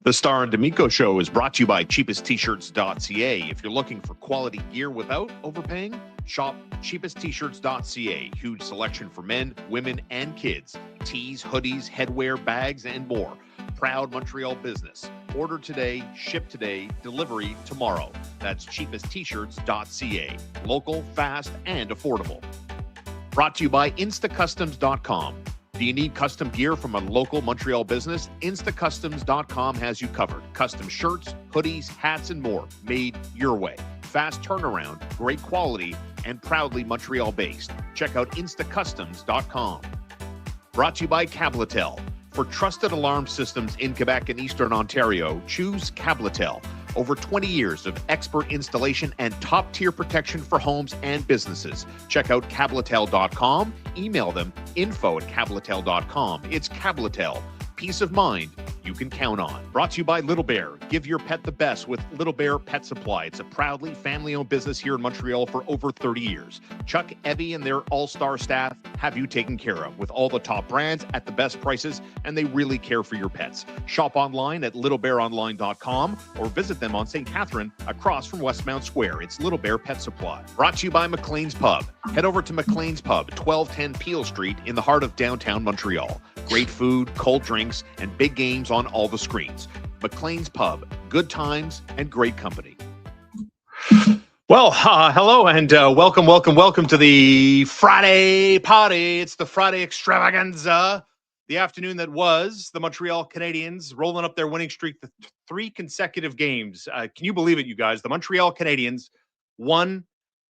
The Star and D'Amico Show is brought to you by cheapesttshirts.ca. If you're looking for quality gear without overpaying, shop cheapesttshirts.ca. Huge selection for men, women, and kids. Tees, hoodies, headwear, bags, and more. Proud Montreal business. Order today, ship today, delivery tomorrow. That's cheapesttshirts.ca. Local, fast, and affordable. Brought to you by instacustoms.com. Do you need custom gear from a local Montreal business? Instacustoms.com has you covered. Custom shirts, hoodies, hats, and more made your way. Fast turnaround, great quality, and proudly Montreal-based. Check out instacustoms.com. Brought to you by Cabletel. For trusted alarm systems in Quebec and Eastern Ontario, choose Cabletel. Over 20 years of expert installation and top-tier protection for homes and businesses. Check out Cabletel.com. Email them info@Cabletel.com. It's Cabletel. Peace of mind you can count on. Brought to you by Little Bear. Give your pet the best with Little Bear Pet Supply. It's a proudly family-owned business here in Montreal for over 30 years. Chuck, Evie, and their all-star staff have you taken care of with all the top brands at the best prices, and they really care for your pets. Shop online at littlebearonline.com or visit them on St. Catherine across from Westmount Square. It's Little Bear Pet Supply. Brought to you by McLean's Pub. Head over to McLean's Pub, 1210 Peel Street in the heart of downtown Montreal. Great food, cold drinks, and big games on all the screens. McLean's Pub, good times and great company. Well, hello and welcome to the Friday party. It's the Friday extravaganza. The afternoon that was the Montreal Canadiens rolling up their winning streak to 3 consecutive games. Can you believe it, you guys? The Montreal Canadiens won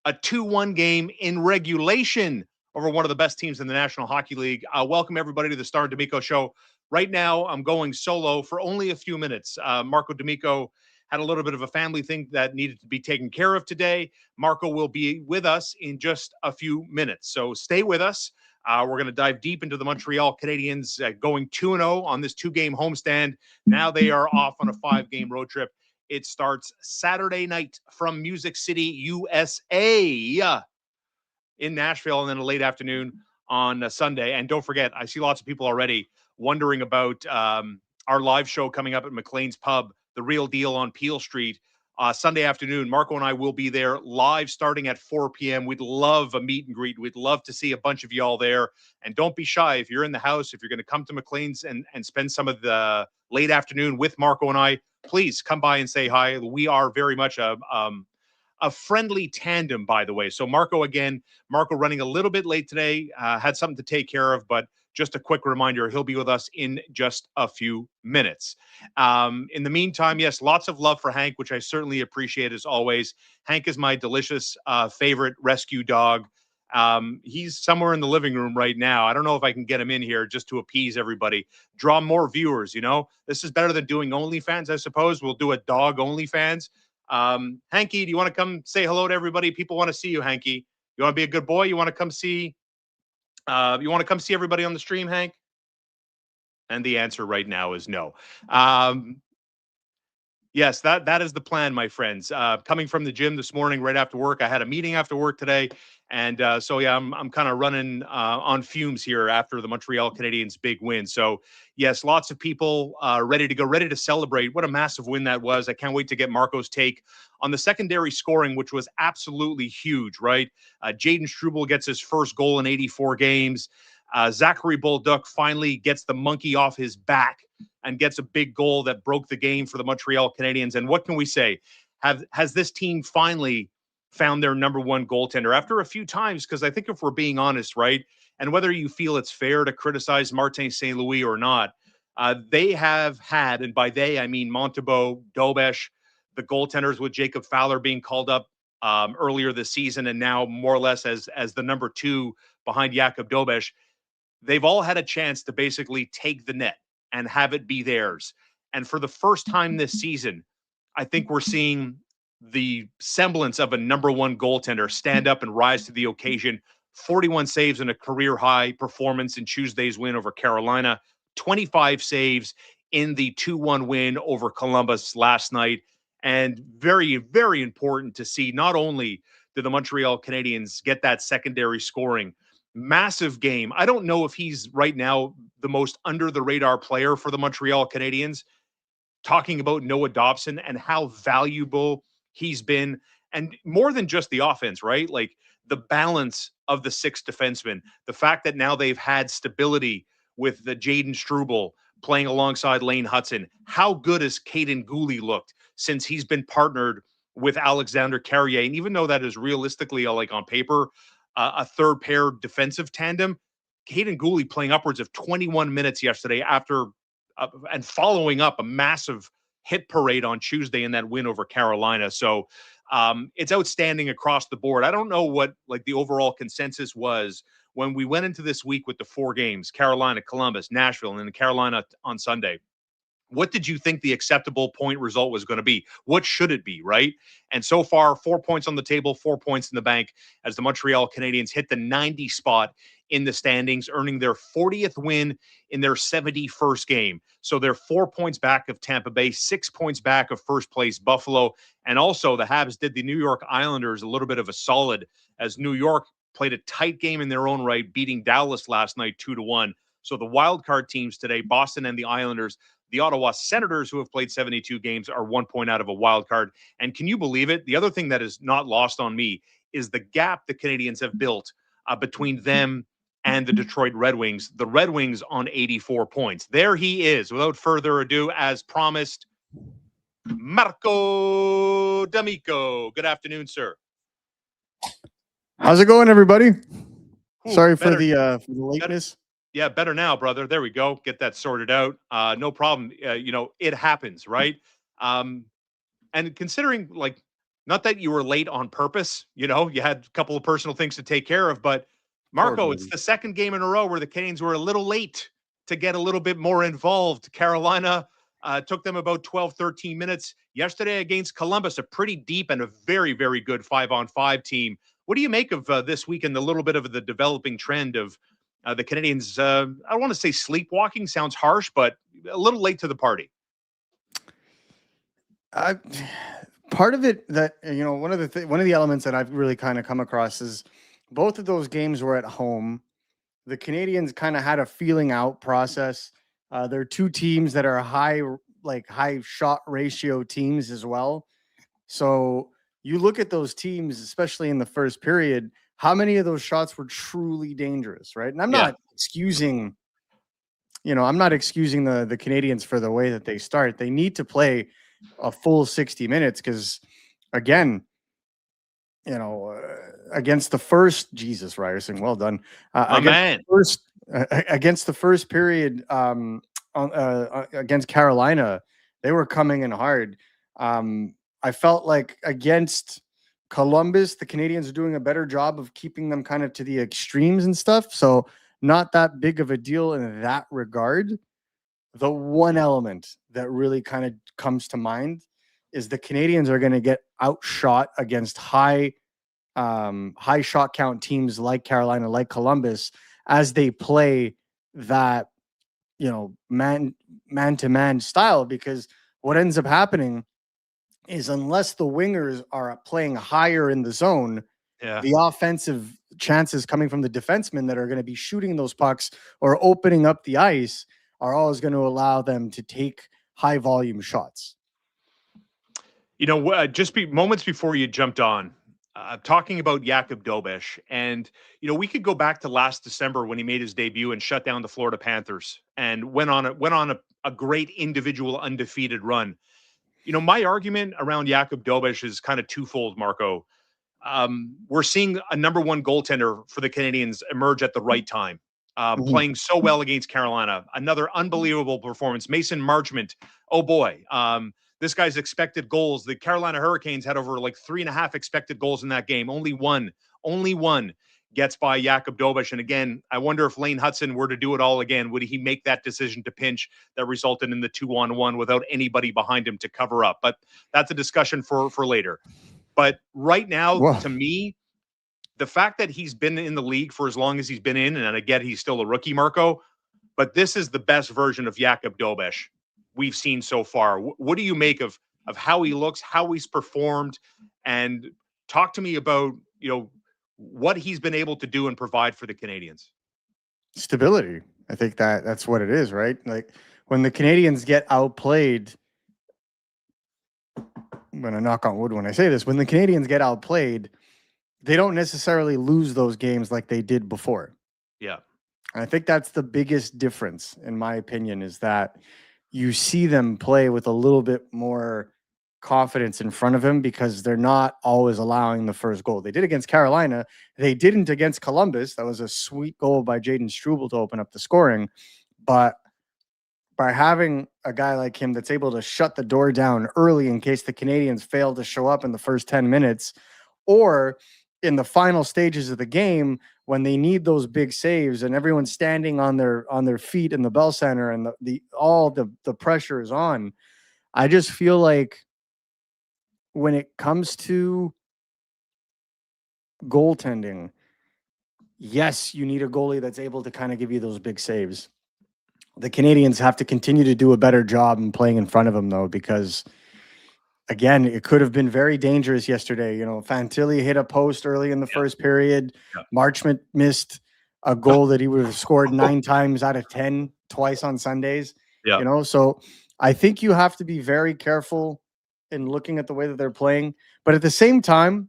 a 2-1 game in regulation over one of the best teams in the National Hockey League. Welcome, everybody, to the Star and D'Amico Show. Right now, I'm going solo for only a few minutes. Marco D'Amico had a little bit of a family thing that needed to be taken care of today. Marco will be with us in just a few minutes, so stay with us. We're going to dive deep into the Montreal Canadiens going 2-0 on this 2-game homestand. Now they are off on a 5-game road trip. It starts Saturday night from Music City, USA. In Nashville, and then a late afternoon on Sunday. And don't forget, I see lots of people already wondering about our live show coming up at McLean's Pub, The Real Deal on Peel Street, Sunday afternoon. Marco and I will be there live starting at 4 p.m. We'd love a meet and greet. We'd love to see a bunch of y'all there. And don't be shy. If you're in the house, if you're going to come to McLean's and spend some of the late afternoon with Marco and I, please come by and say hi. We are very much a friendly tandem, by the way. So Marco running a little bit late today, had something to take care of, but just a quick reminder, he'll be with us in just a few minutes. In the meantime, yes, lots of love for Hank, which I certainly appreciate as always. Hank is my delicious favorite rescue dog. He's somewhere in the living room right now. I don't know if I can get him in here just to appease everybody, draw more viewers, you know? This is better than doing OnlyFans, I suppose. We'll do a dog OnlyFans. Hanky, do you want to come say hello to everybody? People want to see you, Hanky. You want to be a good boy? You want to come see everybody on the stream, Hank? And the answer right now is no. Yes, that is the plan, my friends. Coming from the gym this morning right after work, I had a meeting after work today. And so, yeah, I'm kind of running on fumes here after the Montreal Canadiens' big win. So, yes, lots of people ready to go, ready to celebrate. What a massive win that was. I can't wait to get Marco's take on the secondary scoring, which was absolutely huge, right? Jaden Struble gets his first goal in 84 games. Zachary Bolduc finally gets the monkey off his back and gets a big goal that broke the game for the Montreal Canadiens. And what can we say? Has this team finally found their number one goaltender after a few times? Because I think if we're being honest, right, and whether you feel it's fair to criticize Martin St. Louis or not, they have had, and by they I mean Montembeault, Dobes, the goaltenders with Jacob Fowler being called up earlier this season and now more or less as the number 2 behind Jakob Dobes. They've all had a chance to basically take the net and have it be theirs. And for the first time this season, I think we're seeing the semblance of a number one goaltender stand up and rise to the occasion. 41 saves and a career-high performance in Tuesday's win over Carolina. 25 saves in the 2-1 win over Columbus last night. And very, very important to see, not only did the Montreal Canadiens get that secondary scoring, massive game. I don't know if he's right now the most under-the-radar player for the Montreal Canadiens. talking about Noah Dobson and how valuable he's been. And more than just the offense, right? Like the balance of the 6 defensemen, the fact that now they've had stability with the Jaden Struble playing alongside Lane Hudson. How good has Caden Gooley looked since he's been partnered with Alexander Carrier? And even though that is realistically, like on paper, a third pair defensive tandem, Caden Gooley playing upwards of 21 minutes yesterday after and following up a massive hit parade on Tuesday in that win over Carolina. So it's outstanding across the board. I don't know what like the overall consensus was when we went into this week with the 4 games: Carolina, Columbus, Nashville, and then Carolina on Sunday. What did you think the acceptable point result was going to be? What should it be, right? And so far, 4 points on the table, 4 points in the bank as the Montreal Canadiens hit the 90 spot in the standings, earning their 40th win in their 71st game. So they're 4 points back of Tampa Bay, 6 points back of first place Buffalo. And also the Habs did the New York Islanders a little bit of a solid as New York played a tight game in their own right, beating Dallas last night 2-1. So the wild card teams today, Boston and the Islanders, the Ottawa Senators, who have played 72 games, are 1 point out of a wild card. And can you believe it? The other thing that is not lost on me is the gap the Canadiens have built between them and the Detroit Red Wings. The Red Wings on 84 points. There he is. Without further ado, as promised, Marco D'Amico. Good afternoon, sir. How's it going, everybody? Ooh, Sorry for the lateness. Yeah, better now, brother. There we go. Get that sorted out. No problem. It happens, right? And considering, like, not that you were late on purpose, you had a couple of personal things to take care of, but Marco, it's the second game in a row where the Canadiens were a little late to get a little bit more involved. Carolina took them about 12, 13 minutes. Yesterday against Columbus, a pretty deep and a very, very good 5-on-5 team. What do you make of this weekend, the little bit of the developing trend of the Canadiens? I don't want to say sleepwalking, sounds harsh, but a little late to the party. Part of it that, one of the elements that I've really kind of come across is both of those games were at home. The Canadiens kind of had a feeling out process. They're 2 teams that are high shot ratio teams as well. So you look at those teams, especially in the first period, how many of those shots were truly dangerous, right? And I'm not excusing the Canadiens for the way that they start. They need to play a full 60 minutes because, again, against the first, Jesus, Ryerson, well done. Against the first period against Carolina, they were coming in hard. I felt like against Columbus, the Canadiens are doing a better job of keeping them kind of to the extremes and stuff. So not that big of a deal in that regard. The one element that really kind of comes to mind is the Canadiens are going to get outshot against high shot count teams like Carolina, like Columbus, as they play that, man-to-man style, because what ends up happening is unless the wingers are playing higher in the zone, the offensive chances coming from the defensemen that are going to be shooting those pucks or opening up the ice are always going to allow them to take high volume shots. Just moments before you jumped on, talking about Jakub Dobes, and we could go back to last December when he made his debut and shut down the Florida Panthers and went on a great individual undefeated run. My argument around Jakub Dobes is kind of twofold, Marco. We're seeing a number 1 goaltender for the Canadiens emerge at the right time, playing so well against Carolina. Another unbelievable performance. Mason Marchment, oh boy. This guy's expected goals. The Carolina Hurricanes had over 3.5 expected goals in that game. Only one gets by Jakub Dobes. And again, I wonder if Lane Hudson were to do it all again, would he make that decision to pinch that resulted in the 2-on-1 without anybody behind him to cover up? But that's a discussion for later. But right now, to me, the fact that he's been in the league for as long as he's been in, and again, he's still a rookie, Marco, but this is the best version of Jakub Dobes we've seen so far. What do you make of how he looks, how he's performed, and talk to me about, what he's been able to do and provide for the Canadiens? Stability. I think that's what it is, right? Like when the Canadiens get outplayed, I'm going to knock on wood when I say this, when the Canadiens get outplayed, they don't necessarily lose those games like they did before. Yeah. And I think that's the biggest difference, in my opinion, is that you see them play with a little bit more confidence in front of him because they're not always allowing the first goal. They did against Carolina. They didn't against Columbus. That was a sweet goal by Jaden Struble to open up the scoring. But by having a guy like him that's able to shut the door down early in case the Canadiens fail to show up in the first 10 minutes, or in the final stages of the game when they need those big saves and everyone's standing on their feet in the Bell Center and the pressure is on. I just feel like when it comes to goaltending, yes, you need a goalie that's able to kind of give you those big saves. The Canadiens have to continue to do a better job in playing in front of them, though, because again, it could have been very dangerous yesterday. Fantilli hit a post early in the first period. Yeah. Marchment missed a goal that he would have scored 9 times out of 10 twice on Sundays. Yeah. So I think you have to be very careful in looking at the way that they're playing. But at the same time,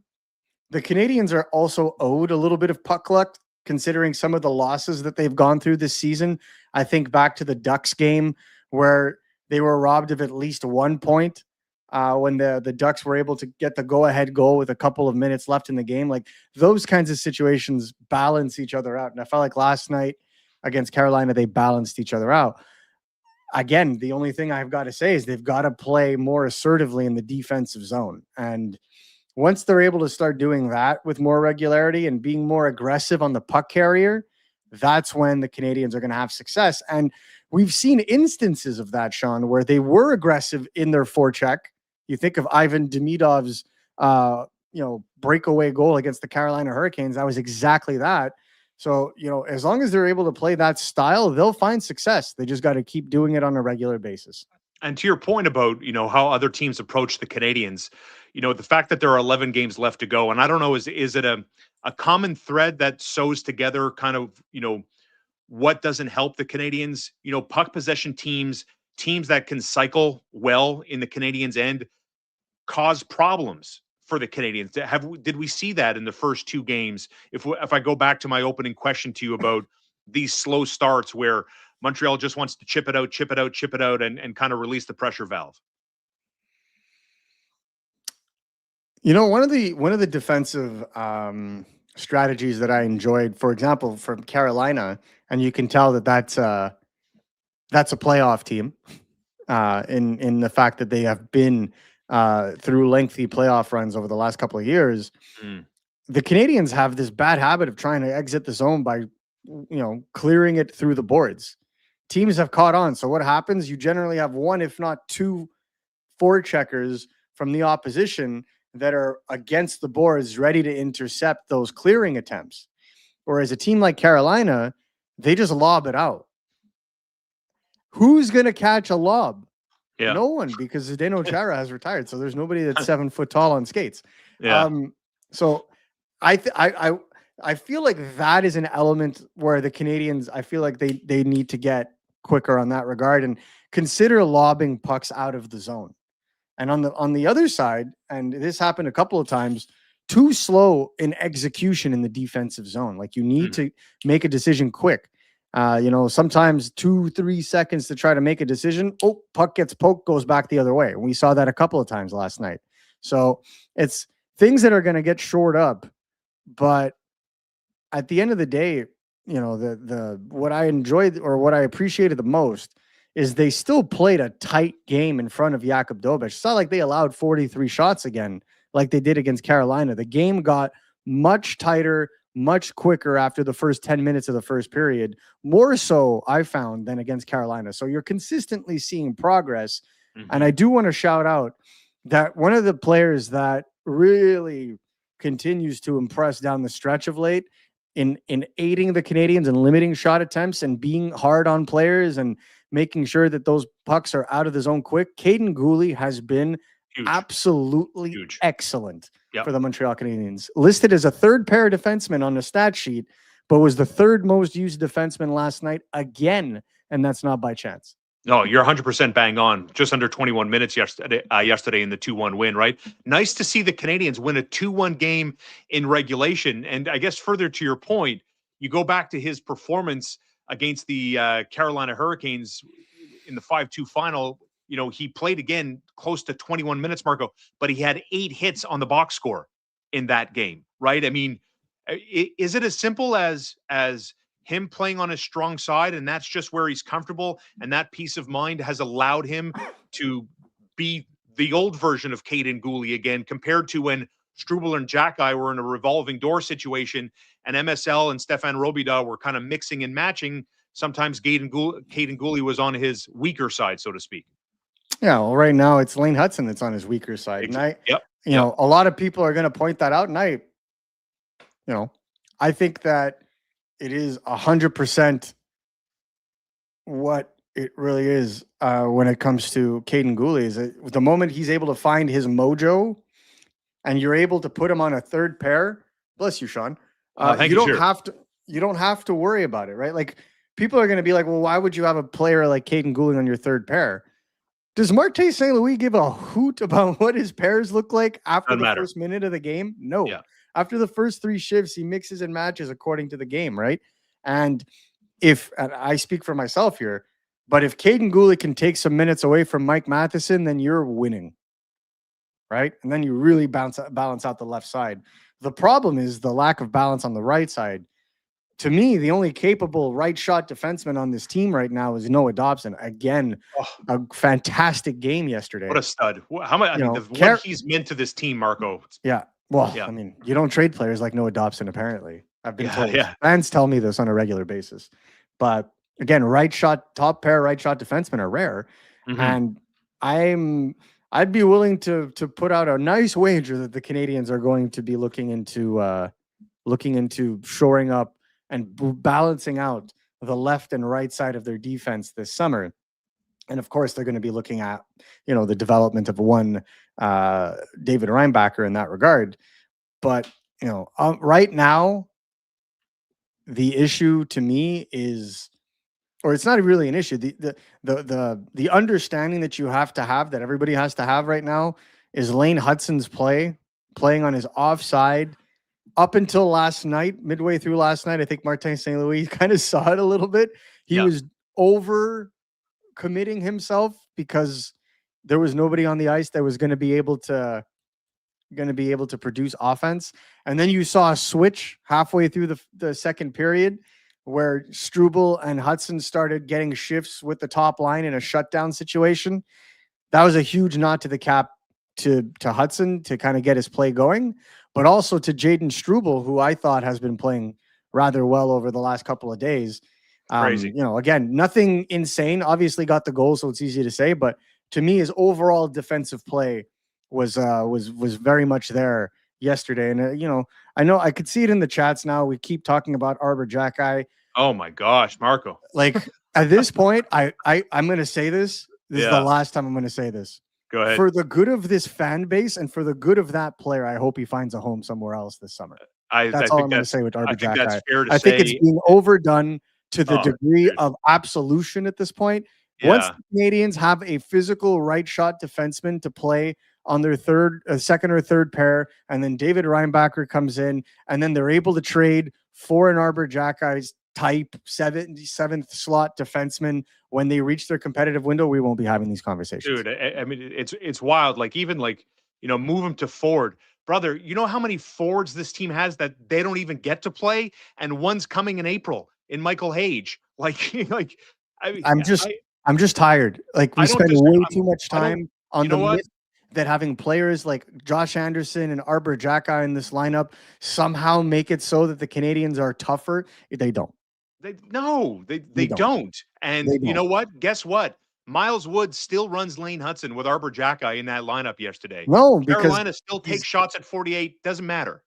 the Canadiens are also owed a little bit of puck luck, considering some of the losses that they've gone through this season. I think back to the Ducks game where they were robbed of at least 1 point when the Ducks were able to get the go-ahead goal with a couple of minutes left in the game. Like, those kinds of situations balance each other out. And I felt like last night against Carolina, they balanced each other out. Again, the only thing I've got to say is they've got to play more assertively in the defensive zone. And once they're able to start doing that with more regularity and being more aggressive on the puck carrier, that's when the Canadiens are going to have success. And we've seen instances of that, Sean, where they were aggressive in their forecheck. You think of Ivan Demidov's, breakaway goal against the Carolina Hurricanes. That was exactly that. So, as long as they're able to play that style, they'll find success. They just got to keep doing it on a regular basis. And to your point about, how other teams approach the Canadiens, the fact that there are 11 games left to go, and I don't know, is it a common thread that sews together kind of, what doesn't help the Canadiens? Puck possession teams that can cycle well in the Canadiens' end cause problems for the Canadiens. Did we see that in the first 2 games? If I go back to my opening question to you about these slow starts where Montreal just wants to chip it out, and kind of release the pressure valve. One of the defensive strategies that I enjoyed, for example, from Carolina, and you can tell that's a playoff team in the fact that they have been through lengthy playoff runs over the last couple of years. The Canadiens have this bad habit of trying to exit the zone by, clearing it through the boards. Teams have caught on. So what happens? You generally have 1, if not 2 forecheckers from the opposition that are against the boards, ready to intercept those clearing attempts. Whereas a team like Carolina, they just lob it out. Who's going to catch a lob? Yeah. No one, because Zdeno Chara has retired. So there's nobody that's 7 foot tall on skates. Yeah. So I feel like that is an element where the Canadiens, I feel like they need to get quicker on that regard and consider lobbing pucks out of the zone. And on the other side, and this happened a couple of times, too slow in execution in the defensive zone. Like, you need to make a decision quick. Sometimes 2-3 seconds to try to make a decision. Oh, puck gets poked, goes back the other way. We saw that a couple of times last night. So it's things that are going to get shored up. But at the end of the day, what I enjoyed or what I appreciated the most is they still played a tight game in front of Jakub Dobes. It's not like they allowed 43 shots again like they did against Carolina. The game got much tighter, much quicker after the first 10 minutes of the first period, more so, I found, than against Carolina. So you're consistently seeing progress. And I do want to shout out that one of the players that really continues to impress down the stretch of late in aiding the Canadiens and limiting shot attempts and being hard on players and making sure that those pucks are out of the zone quick, Caden Gooley has been absolutely excellent for the Montreal Canadiens. Listed as a 3rd pair defenseman on the stat sheet, but was the 3rd most used defenseman last night again, and that's not by chance. No, you're 100% bang on. Just under 21 minutes yesterday in the 2-1 win, right? Nice to see the Canadiens win a 2-1 game in regulation. And I guess further to your point, you go back to his performance against the Carolina Hurricanes in the 5-2 final. You know, he played again close to 21 minutes, Marco, but he had 8 hits on the box score in that game, right? I mean, is it as simple as him playing on his strong side, and that's just where he's comfortable, and that peace of mind has allowed him to be the old version of Kaiden Guhle again, compared to when Struble and Xhekaj were in a revolving door situation, and MSL and Stéphane Robidas were kind of mixing and matching. Sometimes Kaiden Guhle was on his weaker side, so to speak. Yeah, well, right now it's Lane Hudson that's on his weaker side. And you know, a lot of people are going to point that out, and I think that it is 100% what it really is when it comes to Kaiden Guhle. Is that the moment he's able to find his mojo, and you're able to put him on a third pair. Bless you, Sean. You don't have to worry about it, right? Like, people are going to be like, well, why would you have a player like Kaiden Guhle on your third pair? Does Martin St. Louis give a hoot about what his pairs look like after the first minute of the game? No. Yeah. After the first 3 shifts, he mixes and matches according to the game, right? And I speak for myself here, but if Kaiden Guhle can take some minutes away from Mike Matheson, then you're winning, right? And then you really balance out the left side. The problem is the lack of balance on the right side. To me, the only capable right shot defenseman on this team right now is Noah Dobson. Again, a fantastic game yesterday. What a stud! How much? What he's meant to this team, Marco. Yeah. Well, I mean, you don't trade players like Noah Dobson, apparently. I've been told. Yeah. Fans tell me this on a regular basis. But again, top pair right shot defensemen are rare. Mm-hmm. And I'd be willing to put out a nice wager that the Canadiens are going to be looking into shoring up and balancing out the left and right side of their defense this summer. And of course, they're going to be looking at, the development of one David Reinbacher in that regard. But, right now, the issue to me is, or it's not really an issue. The understanding that you have to have, that everybody has to have right now, is Lane Hudson's playing on his offside. Up until last night, midway through last night, I think Martin St. Louis kind of saw it a little bit. He was over committing himself because there was nobody on the ice that was going to be able to produce offense. And then you saw a switch halfway through the second period where Struble and Hudson started getting shifts with the top line in a shutdown situation. That was a huge nod to the cap to Hudson to kind of get his play going, but also to Jaden Struble, who I thought has been playing rather well over the last couple of days. Crazy. Again, nothing insane. Obviously got the goal, so it's easy to say, but to me, his overall defensive play was very much there yesterday. And I know I could see it in the chats now. We keep talking about Arber Xhekaj. Oh my gosh, Marco! Like, at this point, I'm going to say this. This is the last time I'm going to say this. Go ahead. For the good of this fan base and for the good of that player, I hope he finds a home somewhere else this summer. That's all I'm going to say with Arber Xhekaj. I think it's being overdone to the degree of absolution at this point. Yeah. Once the Canadiens have a physical right shot defenseman to play on their second or third pair, and then David Reinbacher comes in, and then they're able to trade for an Arber Xhekaj's type 7th slot defenseman when they reach their competitive window, we won't be having these conversations. Dude, I mean, it's wild. Like, even move him to forward. Brother, you know how many forwards this team has that they don't even get to play? And one's coming in April in Michael Hage. I'm just tired. Like, we spend way too much time on the myth that having players like Josh Anderson and Arber Xhekaj in this lineup somehow make it so that the Canadiens are tougher. They don't. They don't. And you know what? Guess what? Miles Wood still runs Lane Hudson with Arber Xhekaj in that lineup yesterday. No, Carolina still takes shots at 48. Doesn't matter.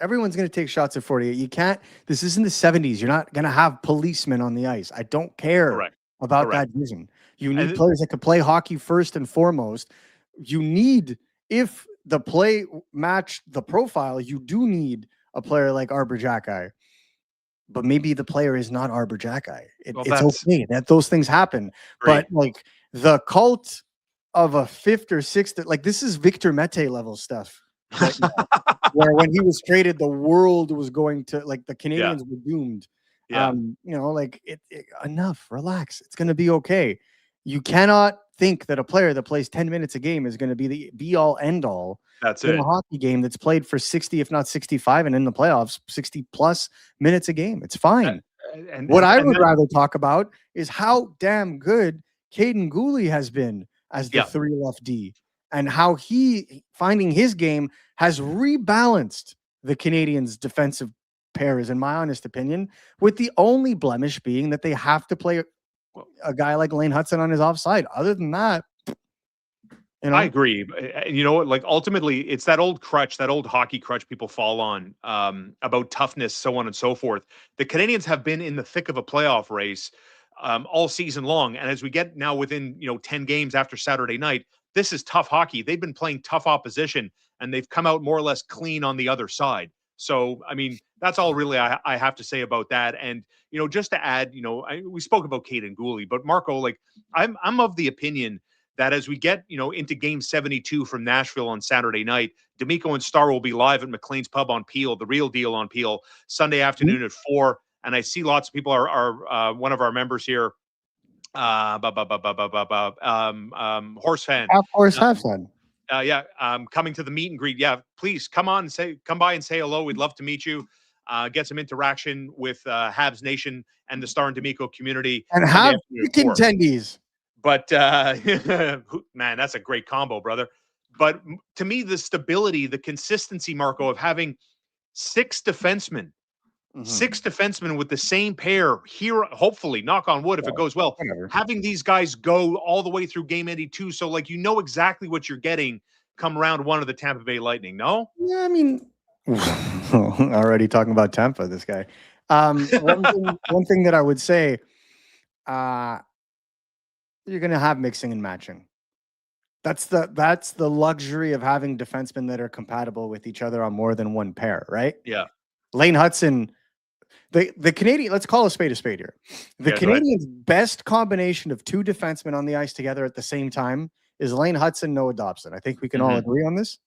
Everyone's going to take shots at 48. You can't. This isn't the 70s. You're not going to have policemen on the ice. I don't care about that vision. You need players that can play hockey first and foremost. You need, if the play match the profile, you do need a player like Arber Xhekaj. but maybe the player is not Arber Xhekaj. It's that's okay that those things happen. great. But like the cult of a fifth or sixth, like this is Victor Mete level stuff. Where when he was traded, the world was going to, like, the Canadiens were doomed. Yeah. Like enough, relax. It's going to be okay. You cannot think that a player that plays 10 minutes a game is going to be the be all end all. That's in it. a hockey game that's played for 60, if not 65, and in the playoffs, 60 plus minutes a game. It's fine. What I would rather talk about is how damn good Caden Gooley has been as the 3 left D, and how he, finding his game, has rebalanced the Canadiens' defensive pairs, in my honest opinion, with the only blemish being that they have to play a guy like Lane Hutson on his offside. Other than that, I agree. You know what? Like, ultimately, it's that old crutch, that old hockey crutch people fall on, about toughness, so on and so forth. The Canadiens have been in the thick of a playoff race all season long. And as we get now within, 10 games after Saturday night, this is tough hockey. They've been playing tough opposition, and they've come out more or less clean on the other side. So, I mean, that's all really I have to say about that. And, just to add, we spoke about Caden Gooley, but Marco, like, I'm of the opinion that as we get, into game 72 from Nashville on Saturday night, D'Amico and Star will be live at McLean's Pub on Peel, the real deal on Peel, Sunday afternoon at 4. And I see lots of people are one of our members here, horse fan. Horse fan. Coming to the meet and greet. Yeah, please come by and say hello. We'd love to meet you. Get some interaction with Habs Nation and the Star and D'Amico community. And have contendees. But man, that's a great combo, brother. But to me, the stability, the consistency, Marco, of having 6 defensemen, 6 defensemen with the same pair here, hopefully, knock on wood, if it goes well, having these guys go all the way through game 82. So, like, exactly what you're getting come round 1 of the Tampa Bay Lightning. No? Yeah, I mean, already talking about Tampa, this guy. One thing that I would say, you're going to have mixing and matching. That's the luxury of having defensemen that are compatible with each other on more than one pair, right? Yeah. Lane Hutson, the Canadian, let's call a spade here. The Canadiens' best combination of 2 defensemen on the ice together at the same time is Lane Hutson, Noah Dobson. I think we can all agree on this.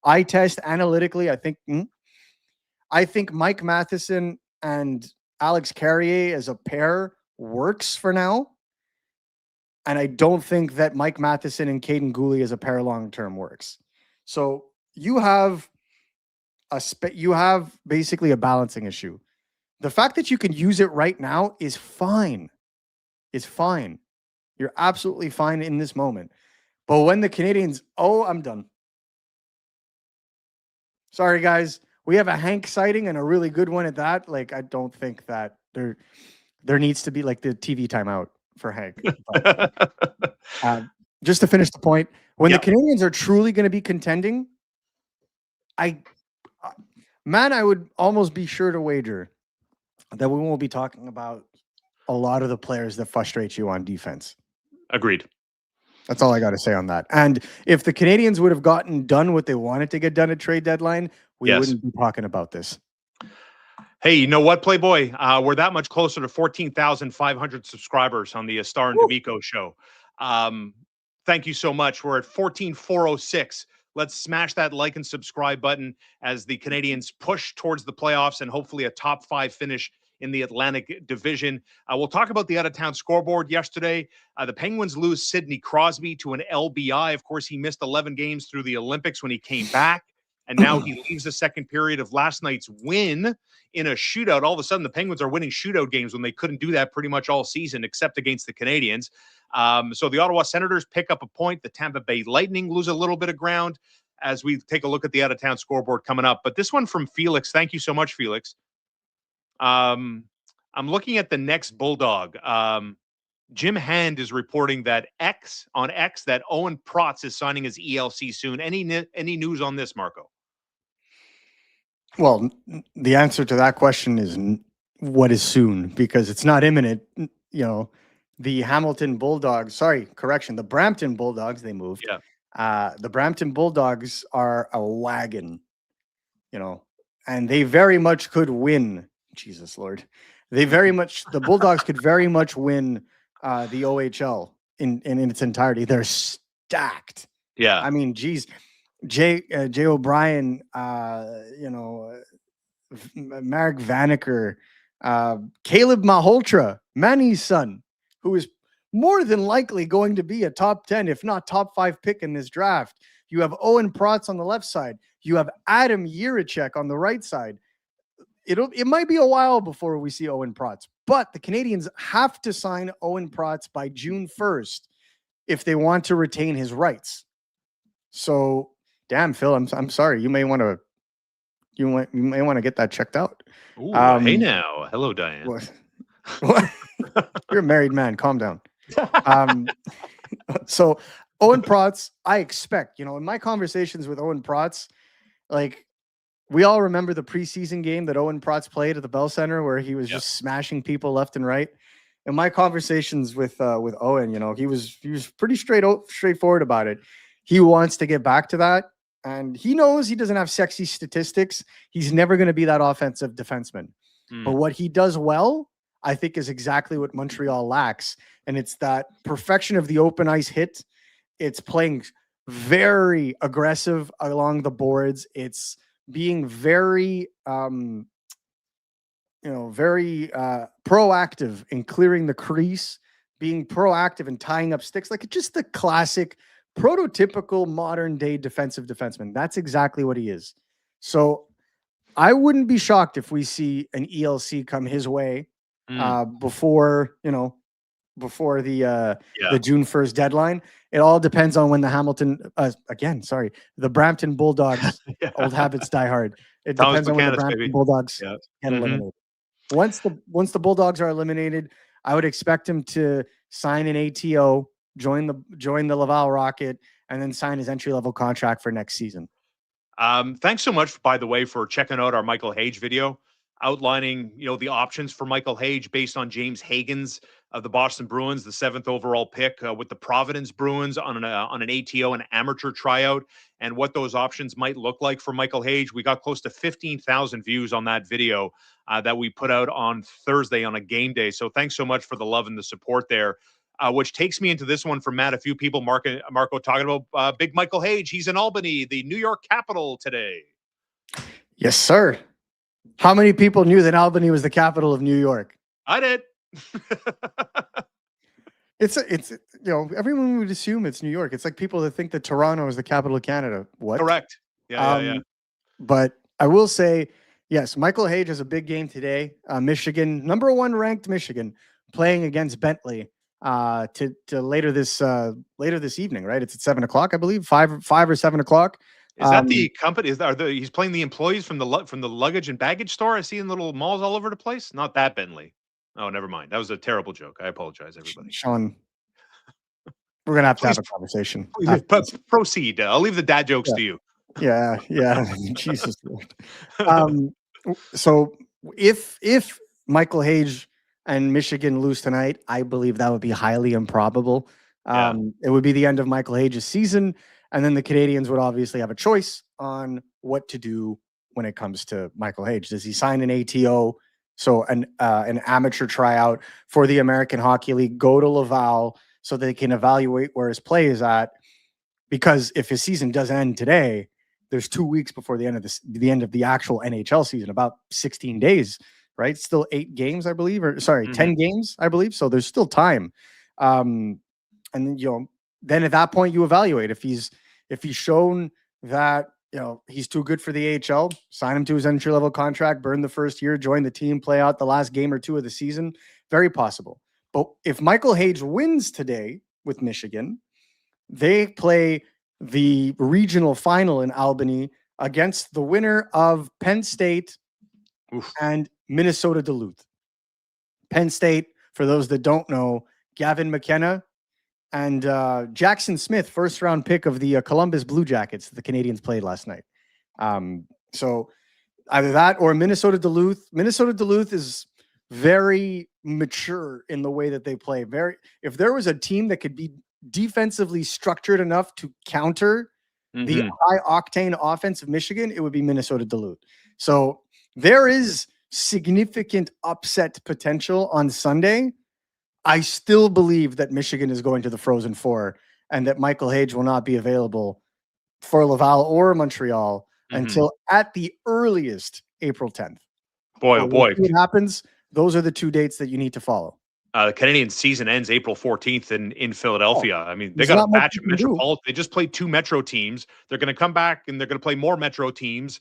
Eye test analytically, I think Mike Matheson and Alex Carrier as a pair works for now. And I don't think that Mike Matheson and Caden Gooley as a pair long-term works. So you have basically a balancing issue. The fact that you can use it right now is fine. It's fine. You're absolutely fine in this moment. But when the Canadiens, I'm done. Sorry, guys. We have a Hank sighting and a really good one at that. Like, I don't think that there needs to be like the TV timeout for Hank. But, just to finish the point, when the Canadiens are truly going to be contending, I would almost be sure to wager that we won't be talking about a lot of the players that frustrate you on defense. Agreed. That's all I got to say on that. And if the Canadiens would have gotten done what they wanted to get done at trade deadline, we wouldn't be talking about this. Hey, you know what, Playboy? We're that much closer to 14,500 subscribers on the Star and D'Amico show. Thank you so much. We're at 14,406. Let's smash that like and subscribe button as the Canadiens push towards the playoffs and hopefully a top 5 finish in the Atlantic Division. We'll talk about the out-of-town scoreboard yesterday. The Penguins lose Sidney Crosby to an LBI. Of course, he missed 11 games through the Olympics when he came back. And now he leaves the second period of last night's win in a shootout. All of a sudden, the Penguins are winning shootout games when they couldn't do that pretty much all season, except against the Canadiens. So the Ottawa Senators pick up a point. The Tampa Bay Lightning lose a little bit of ground as we take a look at the out-of-town scoreboard coming up. But this one from Felix. Thank you so much, Felix. I'm looking at the next Bulldog. Jim Hand is reporting that on X that Owen Protz is signing his ELC soon. Any news on this, Marco? Well, the answer to that question is what is soon, because it's not imminent. The Hamilton Bulldogs, the Brampton Bulldogs, they moved. Yeah. The Brampton Bulldogs are a wagon, and they very much could win Jesus Lord. The Bulldogs could very much win the OHL in its entirety. They're stacked. Yeah. I mean, geez, Jay O'Brien, Marek Vanacker, Caleb Malhotra, Manny's son, who is more than likely going to be a top 10, if not top 5 pick in this draft. You have Owen Protz on the left side. You have Adam Jiricek on the right side. It might be a while before we see Owen Protz, but the Canadiens have to sign Owen Protz by June 1st if they want to retain his rights. So, damn, Phil, I'm sorry. You may want to get that checked out. Ooh, hey now. Hello, Diane. What? You're a married man. Calm down. So Owen Protz, I expect, in my conversations with Owen Protz, like, we all remember the preseason game that Owen Protz played at the Bell Center where he was just smashing people left and right. In my conversations with Owen, he was pretty straightforward about it. He wants to get back to that, and he knows he doesn't have sexy statistics. He's never going to be that offensive defenseman. But what he does well, I think, is exactly what Montreal lacks, and it's that perfection of the open ice hit. It's playing very aggressive along the boards. It's being very, very proactive in clearing the crease, being proactive in tying up sticks, like just the classic, prototypical modern day defensive defenseman. That's exactly what he is. So I wouldn't be shocked if we see an ELC come his way before the June 1st deadline. It all depends on when the Brampton Bulldogs, old habits die hard. It depends on when the Brampton Bulldogs get eliminated. Once the Bulldogs are eliminated, I would expect him to sign an ATO, join the Laval Rocket, and then sign his entry-level contract for next season. Thanks so much, by the way, for checking out our Michael Hage video, outlining, the options for Michael Hage based on James Hagen's of the Boston Bruins, the 7th overall pick, with the Providence Bruins on an ATO, an amateur tryout, and what those options might look like for Michael Hage. We got close to 15,000 views on that video that we put out on Thursday on a game day. So thanks so much for the love and the support there. Which takes me into this one from Matt. A few people, Marco, talking about big Michael Hage. He's in Albany, the New York capital today. Yes, sir. How many people knew that Albany was the capital of New York? I did. It's everyone would assume it's New York. It's like people that think that Toronto is the capital of Canada. What? Correct. Yeah. But I will say, yes, Michael Hage has a big game today. Michigan, number 1 ranked Michigan, playing against Bentley to later this evening, right? It's at 7:00, I believe, 5 or 7 o'clock. Is that the company? He's playing the employees from the luggage and baggage store? I see in little malls all over the place. Not that Bentley. Oh, never mind. That was a terrible joke. I apologize, everybody. Sean, we're gonna have to have a conversation. Proceed. I'll leave the dad jokes to you. Yeah. Jesus Lord. So if Michael Hage and Michigan lose tonight, I believe that would be highly improbable. It would be the end of Michael Hage's season, and then the Canadiens would obviously have a choice on what to do when it comes to Michael Hage. Does he sign an ATO, so an amateur tryout for the American Hockey League, go to Laval so they can evaluate where his play is at? Because if his season does end today, there's 2 weeks before the end of the actual NHL season, about 16 days, right? Still 8 games, I believe, 10 games, I believe. So there's still time. And then at that point you evaluate if he's shown that, he's too good for the AHL, sign him to his entry level contract, burn the first year, join the team, play out the last game or 2 of the season. Very possible. But if Michael Hage wins today with Michigan, they play the regional final in Albany against the winner of Penn State and Minnesota Duluth. Penn State, for those that don't know, Gavin McKenna and Jackson Smith, first round pick of the Columbus Blue Jackets, the Canadiens played last night. So either that or Minnesota Duluth. Minnesota Duluth is very mature in the way that they play. If there was a team that could be defensively structured enough to counter the high octane offense of Michigan, it would be Minnesota Duluth. So there is significant upset potential on Sunday, I still believe that Michigan is going to the Frozen Four and that Michael Hage will not be available for Laval or Montreal until at the earliest April 10th. Boy, oh boy. What happens? Those are the two dates that you need to follow. The Canadian season ends April 14th in Philadelphia. I mean, they got a batch of Metropolitan. They just played 2 Metro teams. They're going to come back and they're going to play more Metro teams.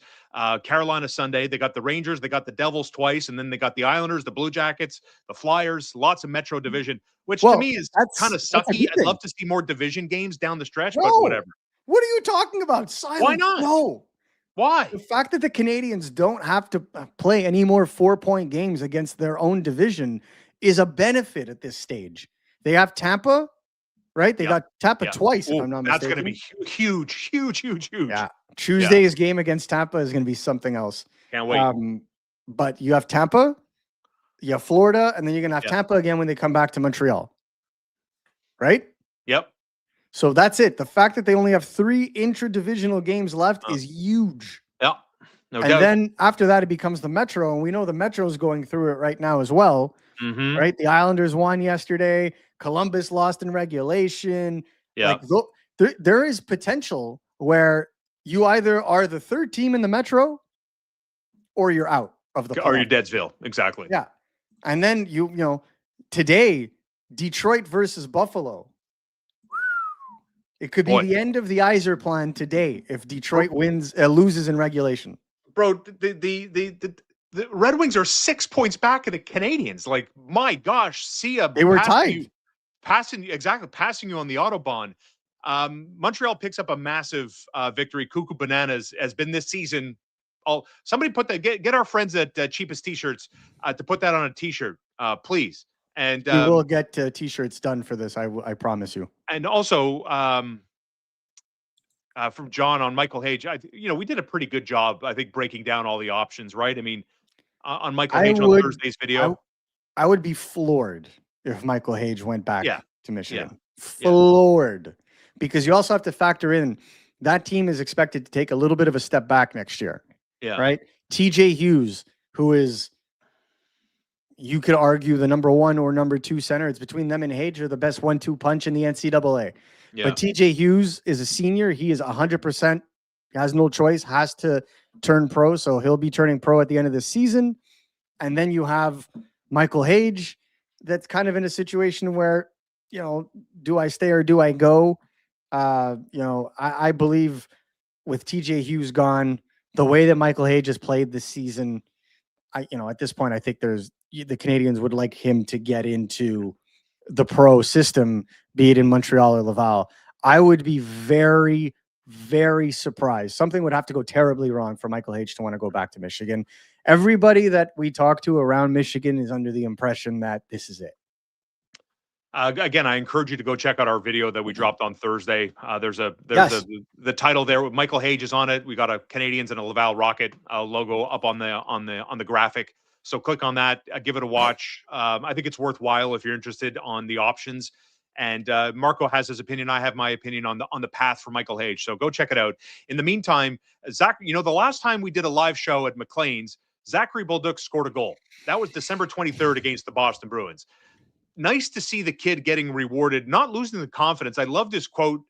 Carolina Sunday. They got the Rangers. They got the Devils twice. And then they got the Islanders, the Blue Jackets, the Flyers. Lots of Metro division, which to me is kind of sucky. I'd love to see more division games down the stretch, but whatever. What are you talking about? Silence. Why not? No. Why? The fact that the Canadians don't have to play any more 4-point games against their own division is a benefit at this stage. They have Tampa, right? They got Tampa twice, if I'm not mistaken. That's going to be huge. Yeah. Tuesday's game against Tampa is going to be something else. Can't wait. But you have Tampa, you have Florida, and then you're going to have Tampa again when they come back to Montreal. Right? Yep. So that's it. The fact that they only have 3 intra-divisional games left is huge. Yeah. No doubt. And then after that, it becomes the Metro, and we know the Metro is going through it right now as well. Right? The Islanders won yesterday. Columbus lost in regulation. Yeah. Like, there is potential where you either are the 3rd team in the Metro or you're out of the playoff. Or you're Deadsville. Exactly. Yeah. And then you know, today, Detroit versus Buffalo. It could be the end of the Iser plan today if Detroit loses in regulation. Bro, the Red Wings are 6 points back of the Canadians. Like, my gosh, they were tied. Passing you on the Autobahn. Montreal picks up a massive victory. Cuckoo Bananas has been this season. Somebody put that. Get our friends at Cheapest T-shirts to put that on a T-shirt, please. And we will get T-shirts done for this. I promise you. And also, from John on Michael Hage, we did a pretty good job, I think, breaking down all the options, right? I mean, on Michael Hage on Thursday's video. I would be floored if Michael Hage went back to Michigan. Yeah. Floored. Because you also have to factor in that team is expected to take a little bit of a step back next year. Yeah. Right? TJ Hughes, who is, you could argue, the number 1 or number 2 center. It's between them and Hage, are the best 1-2 punch in the NCAA. Yeah. But TJ Hughes is a senior. He is 100%, has no choice, has to turn pro. So he'll be turning pro at the end of the season. And then you have Michael Hage that's kind of in a situation where, do I stay or do I go? I believe with TJ Hughes gone, the way that Michael Hage has played this season, at this point, I think the Canadians would like him to get into the pro system, be it in Montreal or Laval. I would be very, very surprised. Something would have to go terribly wrong for Michael Hage to want to go back to Michigan. Everybody that we talk to around Michigan is under the impression that this is it. Again, I encourage you to go check out our video that we dropped on Thursday. There's the title there with Michael Hage is on it. We got a Canadians and a Laval Rocket logo up on the graphic. So click on that, give it a watch. I think it's worthwhile if you're interested on the options. And Marco has his opinion. I have my opinion on the path for Michael Hage. So go check it out. In the meantime, Zach, the last time we did a live show at McLean's, Zachary Bolduc scored a goal. That was December 23rd against the Boston Bruins. Nice to see the kid getting rewarded, not losing the confidence. I loved his quote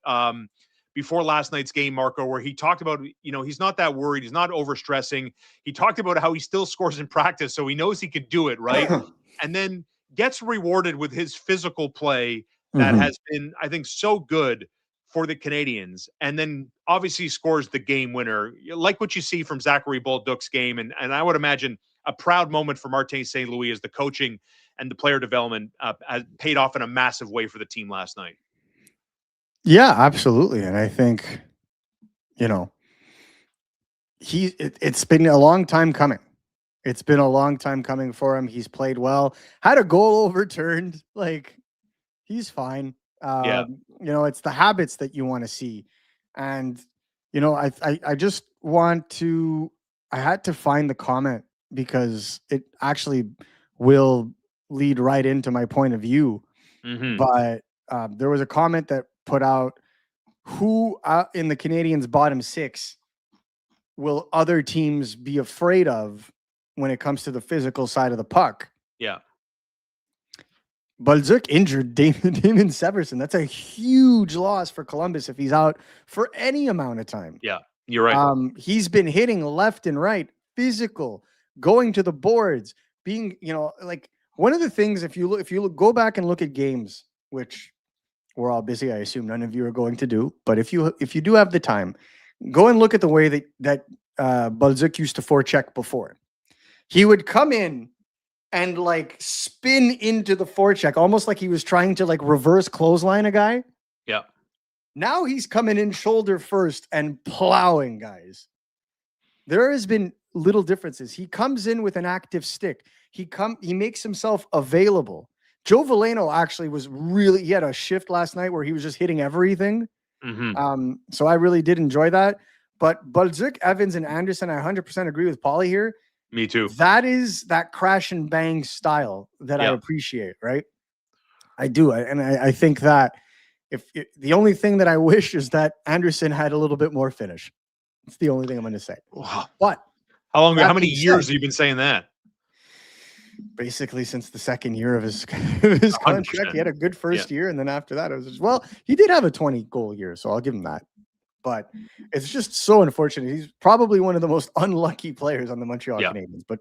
before last night's game, Marco, where he talked about, he's not that worried. He's not overstressing. He talked about how he still scores in practice, so he knows he could do it, right? And then gets rewarded with his physical play that has been, I think, so good for the Canadians. And then obviously scores the game winner. Like what you see from Zachary Bolduc's game. And I would imagine a proud moment for Martin St. Louis as the coaching and the player development has paid off in a massive way for the team last night. Yeah, absolutely. And I think, it's been a long time coming. It's been a long time coming for him. He's played well, had a goal overturned. Like, he's fine. It's the habits that you want to see. And, I just want to, I had to find the comment because it actually will lead right into my point of view. But there was a comment that put out, who in the Canadians' bottom 6 will other teams be afraid of when it comes to the physical side of the puck. Yeah. Bolduc injured Damon Severson. That's a huge loss for Columbus if he's out for any amount of time. Yeah, you're right. He's been hitting left and right, physical, going to the boards, being, like one of the things, if you go back and look at games, which we're all busy, I assume none of you are going to do, but if you do have the time, go and look at the way that Bolduc used to forecheck before. He would come in and like spin into the forecheck, almost like he was trying to like reverse clothesline a guy. Yeah. Now he's coming in shoulder first and plowing guys. There has been little differences. He comes in with an active stick. He makes himself available. Joe Veleno actually he had a shift last night where he was just hitting everything. Mm-hmm. So I really did enjoy that. But Bolduc, Evans, and Anderson, I 100% agree with Paulie here. Me too. That is that crash and bang style that I appreciate, right? I do. I think that the only thing that I wish is that Anderson had a little bit more finish. It's the only thing I'm going to say. Wow. But how many years have you been saying that? Basically since the second year of his contract. He had a good first year, and then after that, it was just, well, he did have a 20-goal year, so I'll give him that. But it's just so unfortunate. He's probably one of the most unlucky players on the Montreal Canadiens. But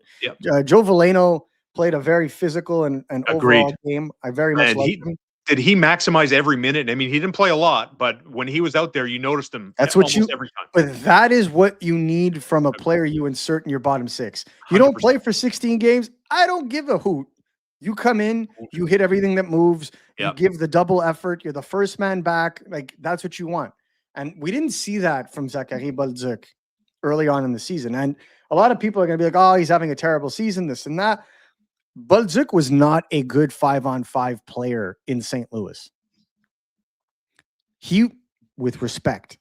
Joe Veleno played a very physical and overall game. I very much liked him. Did he maximize every minute? I mean, he didn't play a lot, but when he was out there, you noticed him. That's every time. But that is what you need from a player you insert in your bottom six. You don't 100%. Play for 16 games. I don't give a hoot. You come in, you hit everything that moves. You give the double effort. You're the first man back. Like, that's what you want. And we didn't see that from Zachary Bolduc early on in the season. And a lot of people are going to be like, oh, he's having a terrible season, this and that. Bolduc was not a good 5-on-5 player in St. Louis. He, with respect,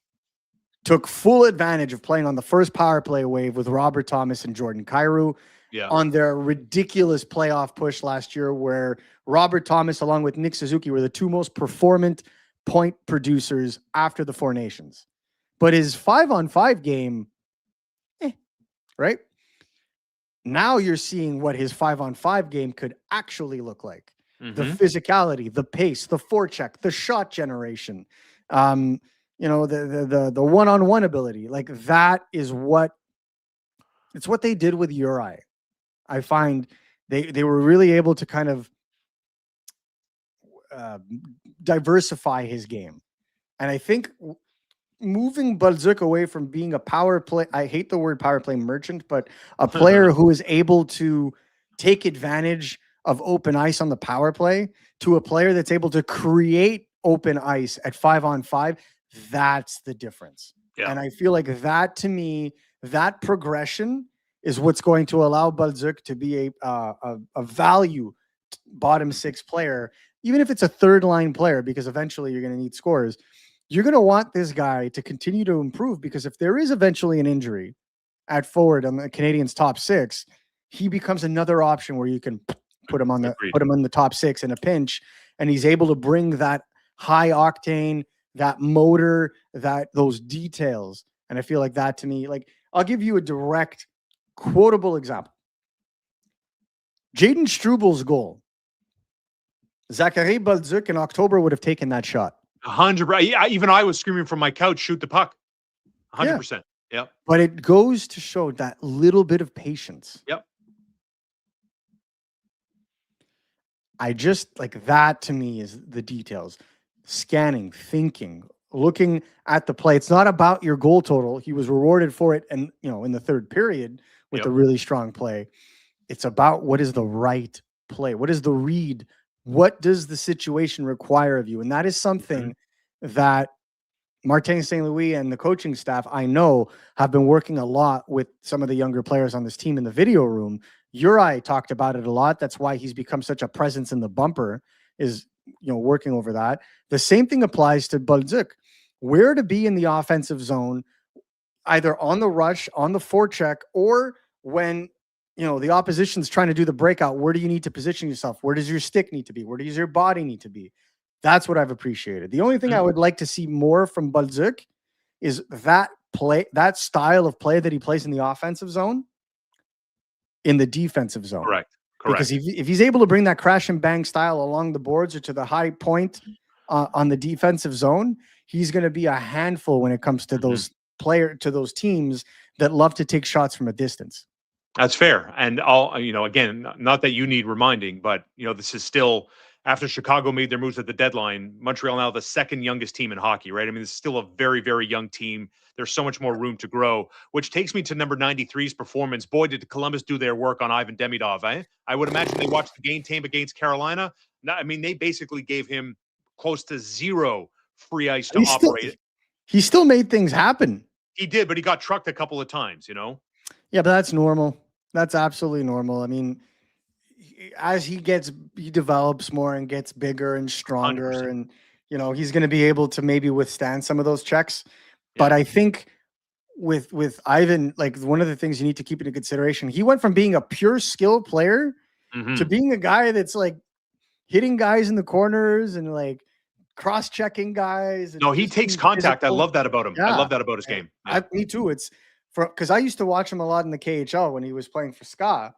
took full advantage of playing on the first power play wave with Robert Thomas and Jordan Kyrou on their ridiculous playoff push last year, where Robert Thomas, along with Nick Suzuki, were the two most performant point producers after the Four Nations. But his 5-on-5 game, right? Now you're seeing what his 5-on-5 game could actually look like. The physicality, the pace, the forecheck, the shot generation, the one-on-one ability. Like, that is what they did with Uri. I find they were really able to kind of diversify his game. And I think moving Bolduc away from being a power play, I hate the word power play merchant, but a player who is able to take advantage of open ice on the power play, to a player that's able to create open ice at 5-on-5, that's the difference. Yeah. And I feel like that, to me, that progression is what's going to allow Bolduc to be a value bottom six player, even if it's a third line player, because eventually you're going to need scores. You're going to want this guy to continue to improve, because if there is eventually an injury at forward on the Canadiens' top six, he becomes another option where you can put him on the top six in a pinch, and he's able to bring that high octane, that motor, those details. And I feel like that, to me, like, I'll give you a direct quotable example. Jaden Strubl's goal. Zachary Bolduc in October would have taken that shot. 100. Even I was screaming from my couch, shoot the puck. 100%. Yep. But it goes to show that little bit of patience. Yep. I just like that, to me, is the details. Scanning, thinking, looking at the play. It's not about your goal total. He was rewarded for it, and in the third period with a really strong play. It's about what is the right play. What is the read? What does the situation require of you? And that is something that Martin St. Louis and the coaching staff, I know, have been working a lot with some of the younger players on this team in the video room. Uri talked about it a lot. That's why he's become such a presence in the bumper, is working over that. The same thing applies to Bolduc. Where to be in the offensive zone, either on the rush, on the forecheck, or when the opposition's trying to do the breakout. Where do you need to position yourself? Where does your stick need to be? Where does your body need to be? That's what I've appreciated. The only thing I would like to see more from Bolduc is that play, that style of play that he plays in the offensive zone. in the defensive zone. Correct. Because if he's able to bring that crash and bang style along the boards or to the high point on the defensive zone, he's going to be a handful when it comes to those those teams that love to take shots from a distance. That's fair. And again, not that you need reminding, but this is still after Chicago made their moves at the deadline. Montreal now the second youngest team in hockey, right? I mean, it's still a very, very young team. There's so much more room to grow, which takes me to number 93's performance. Boy, did Columbus do their work on Ivan Demidov. I would imagine they watched the game tape against Carolina. I mean, they basically gave him close to zero free ice to operate. He still made things happen. He did, but he got trucked a couple of times, Yeah, but that's normal. That's absolutely normal. I mean, as he develops more and gets bigger and stronger 100%. And, he's going to be able to maybe withstand some of those checks. Yeah. But I think with Ivan, like one of the things you need to keep into consideration, he went from being a pure skill player to being a guy that's like hitting guys in the corners and like cross-checking guys. And no, he takes contact. Physical. I love that about him. Yeah. I love that about his game. Yeah. Me too. It's because I used to watch him a lot in the KHL when he was playing for SKA,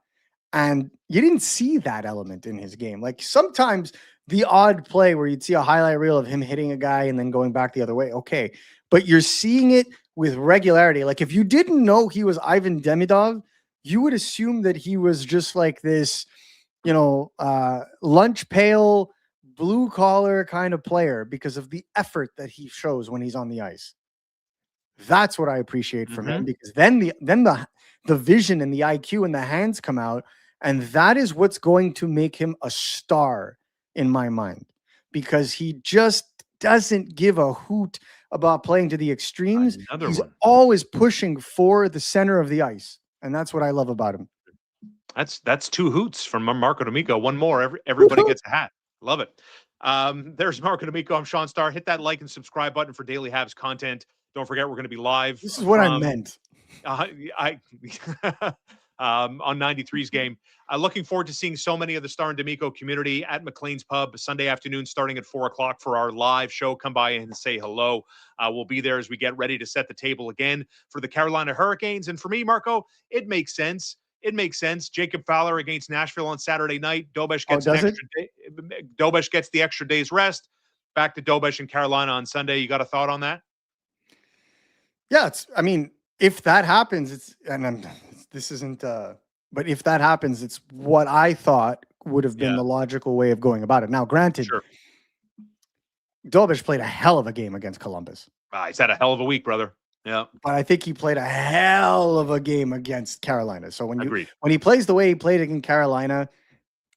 and you didn't see that element in his game. Like sometimes the odd play where you'd see a highlight reel of him hitting a guy and then going back the other way. Okay. But you're seeing it with regularity. Like if you didn't know he was Ivan Demidov, you would assume that he was just like this, lunch pail, blue collar kind of player because of the effort that he shows when he's on the ice. That's what I appreciate from him, because then the vision and the IQ and the hands come out, and that is what's going to make him a star in my mind, because he just doesn't give a hoot about playing to the extremes. He's always pushing for the center of the ice, and that's what I love about him. That's 2 hoots from Marco D'Amico. One more. Everybody gets a hat. Love it. There's Marco D'Amico. I'm Sean Starr. Hit that like and subscribe button for daily Habs content. Don't forget, we're going to be live. This is what I meant. On 93's game. Looking forward to seeing so many of the Starr and D'Amico community at McLean's Pub Sunday afternoon, starting at 4:00 for our live show. Come by and say hello. We'll be there as we get ready to set the table again for the Carolina Hurricanes. And for me, Marco, it makes sense. Jacob Fowler against Nashville on Saturday night. Dobes gets Dobes gets the extra day's rest. Back to Dobes and Carolina on Sunday. You got a thought on that? Yeah, if that happens, but if that happens, it's what I thought would have been the logical way of going about it. Now, granted, Dobes played a hell of a game against Columbus. He's had a hell of a week, brother. Yeah. But I think he played a hell of a game against Carolina. So when he plays the way he played against Carolina,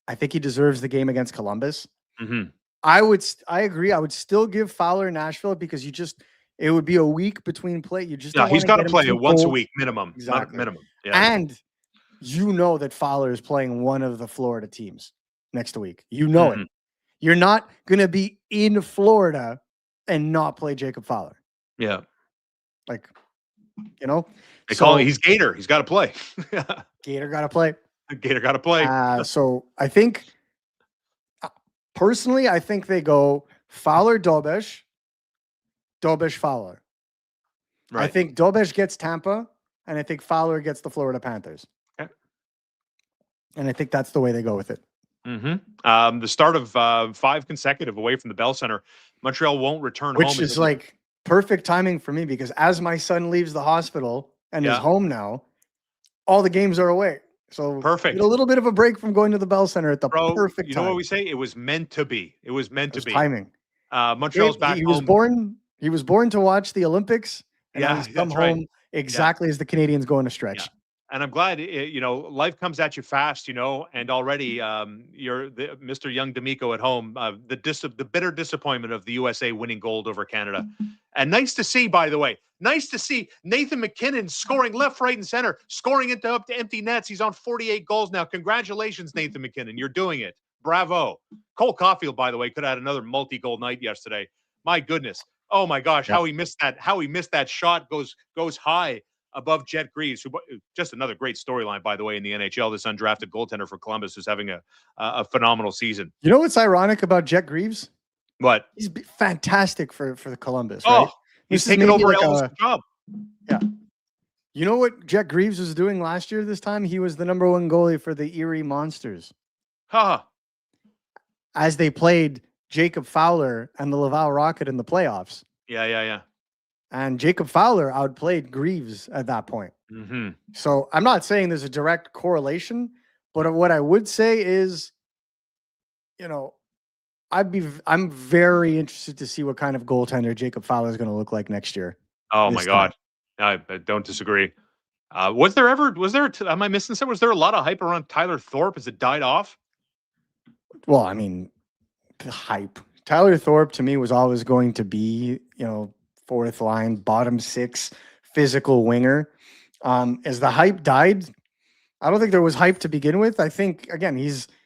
I think he deserves the game against Columbus. I agree. I would still give Fowler Nashville because it would be a week between play. He's got to play it once a week minimum. Exactly. Minimum. Yeah. And that Fowler is playing one of the Florida teams next week. It. You're not going to be in Florida and not play Jacob Fowler. Yeah. They call him, he's Gator. He's got to play. Gator got to play. Gator got to play. So I think, personally, they go Fowler, Dobes, Fowler. Right. I think Dobes gets Tampa, and I think Fowler gets the Florida Panthers. Okay. And I think that's the way they go with it. The start of 5 consecutive away from the Bell Center. Montreal won't return home. Which is perfect timing for me, because as my son leaves the hospital and is home now, all the games are away. So perfect. Get a little bit of a break from going to the Bell Center at the perfect time. You know what we say? It was meant to be. It was meant to be. Timing. Montreal's back home. He was born to watch the Olympics, and he's come home exactly as the Canadiens go on a stretch. Yeah. And I'm glad, life comes at you fast, and already you're Mr. Young D'Amico at home, the bitter disappointment of the USA winning gold over Canada. And nice to see, by the way, Nathan MacKinnon scoring left, right, and center, scoring up to empty nets. He's on 48 goals now. Congratulations, Nathan MacKinnon. You're doing it. Bravo. Cole Caulfield, by the way, could have had another multi-goal night yesterday. My goodness. Oh my gosh, how he missed that shot goes high above Jet Greaves, who just another great storyline, by the way, in the NHL. This undrafted goaltender for Columbus is having a phenomenal season. You know what's ironic about Jet Greaves? What? He's fantastic for the Columbus. Oh, right? he's taken over Ellis' job. Yeah. You know what Jack Greaves was doing last year this time? He was the number one goalie for the Erie Monsters. Ha! As they played Jacob Fowler and the Laval Rocket in the playoffs. Yeah. And Jacob Fowler outplayed Greaves at that point. Mm-hmm. So I'm not saying there's a direct correlation, but what I would say is, you know, I'm very interested to see what kind of goaltender Jacob Fowler is going to look like next year. Oh my God. I don't disagree. Am I missing something? Was there a lot of hype around Tyler Thorpe? Has it died off? Well, I mean, the hype. Tyler Thorpe to me was always going to be, fourth line, bottom six, physical winger. As the hype died, I don't think there was hype to begin with. I think again,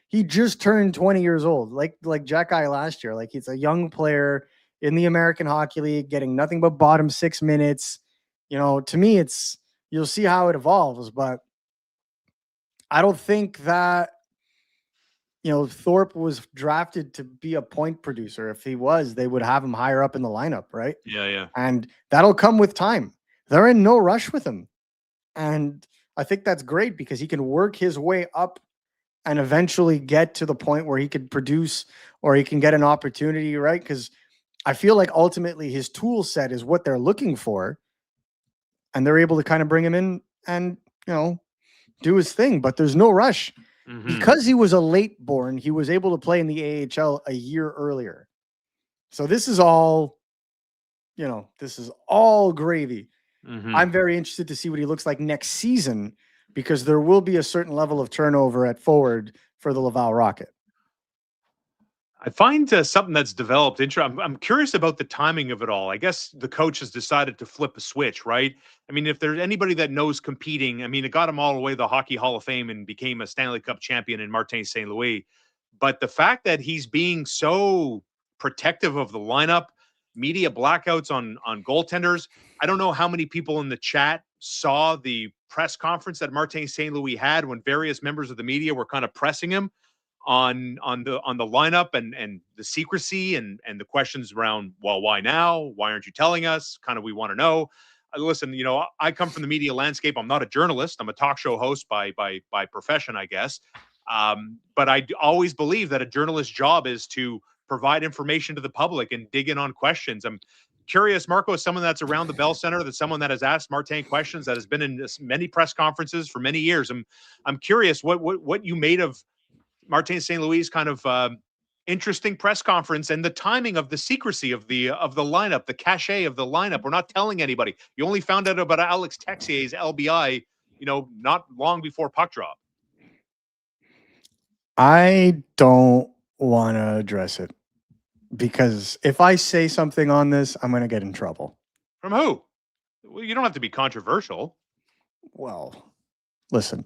he just turned 20 years old, like Xhekaj last year. Like he's a young player in the American Hockey League, getting nothing but bottom 6 minutes. To me, you'll see how it evolves, but I don't think that Thorpe was drafted to be a point producer. If he was, they would have him higher up in the lineup, right? Yeah. And that'll come with time. They're in no rush with him. And I think that's great because he can work his way up and eventually get to the point where he could produce or he can get an opportunity, right? Because I feel like ultimately his tool set is what they're looking for. And they're able to kind of bring him in and, do his thing. But there's no rush. Mm-hmm. Because he was a late born, he was able to play in the AHL a year earlier. So this is all, gravy. Mm-hmm. I'm very interested to see what he looks like next season because there will be a certain level of turnover at forward for the Laval Rocket. I find something that's developed. I'm curious about the timing of it all. I guess the coach has decided to flip a switch, right? I mean, if there's anybody that knows competing, I mean, it got him all the way to the Hockey Hall of Fame and became a Stanley Cup champion in Martin St. Louis. But the fact that he's being so protective of the lineup, media blackouts on goaltenders. I don't know how many people in the chat saw the press conference that Martin St. Louis had when various members of the media were kind of pressing him on the lineup and the secrecy and the questions around, well, why now? Why aren't you telling us? Kind of, we want to know. Listen, I come from the media landscape. I'm not a journalist. I'm a talk show host by profession, I guess. But I always believe that a journalist's job is to provide information to the public and dig in on questions. I'm curious, Marco, is someone that's around the Bell Center, that's someone that has asked Martin questions, that has been in many press conferences for many years. I'm curious what you made of Martin St. Louis' kind of interesting press conference and the timing of the secrecy of the lineup, the cachet of the lineup. We're not telling anybody. You only found out about Alex Texier's LBI, not long before puck drop. I don't want to address it because if I say something on this, I'm going to get in trouble. From who? Well, you don't have to be controversial. Well, listen.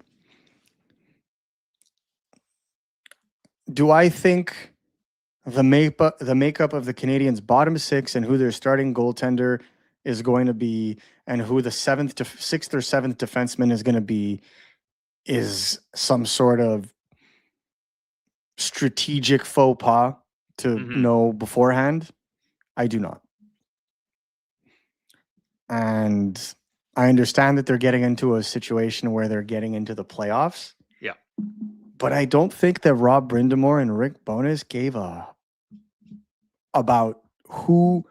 Do I think the makeup of the Canadiens' bottom six and who their starting goaltender is going to be and who the sixth or seventh defenseman is going to be is some sort of strategic faux pas to know beforehand? I do not. And I understand that they're getting into a situation where they're getting into the playoffs. Yeah. But I don't think that Rob Brindamore and Rick Bowness gave about who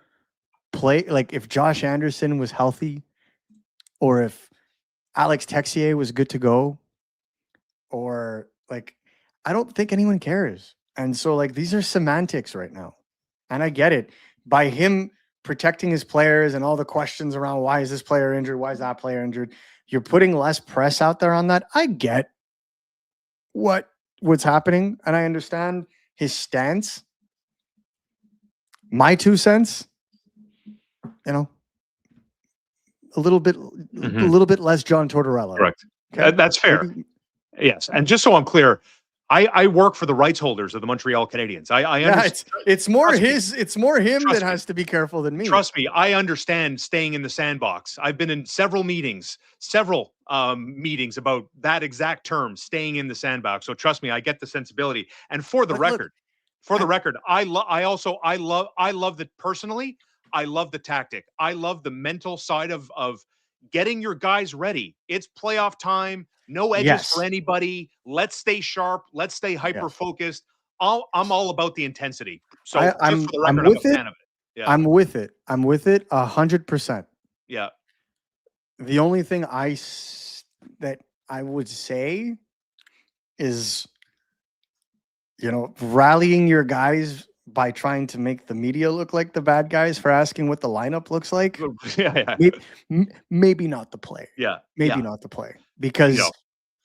play, like if Josh Anderson was healthy or if Alex Texier was good to go, or like, I don't think anyone cares. And so like, these are semantics right now. And I get it. By him protecting his players and all the questions around why is this player injured? Why is that player injured? You're putting less press out there on that. I get what's happening, and I understand his stance. My 2 cents, a little bit less John Tortorella. Correct. Okay? That's fair. Maybe. Yes, and just so I'm clear, I work for the rights holders of the Montreal Canadiens. I understand. It's more him that has to be careful than me. Trust me, I understand staying in the sandbox. I've been in several meetings about that exact term, staying in the sandbox. So trust me, I get the sensibility. And for the record, I love the personally. I love the tactic. I love the mental side of getting your guys ready. It's playoff time. No edges for anybody. Let's stay sharp. Let's stay hyper-focused. I'm all about the intensity. So I'm just for the record, with I'm a it. fan of it. Yeah. I'm with it. I'm with it 100%. Yeah. The only thing that I would say is, rallying your guys by trying to make the media look like the bad guys for asking what the lineup looks like. Maybe not the play. Yeah. Maybe not the play, because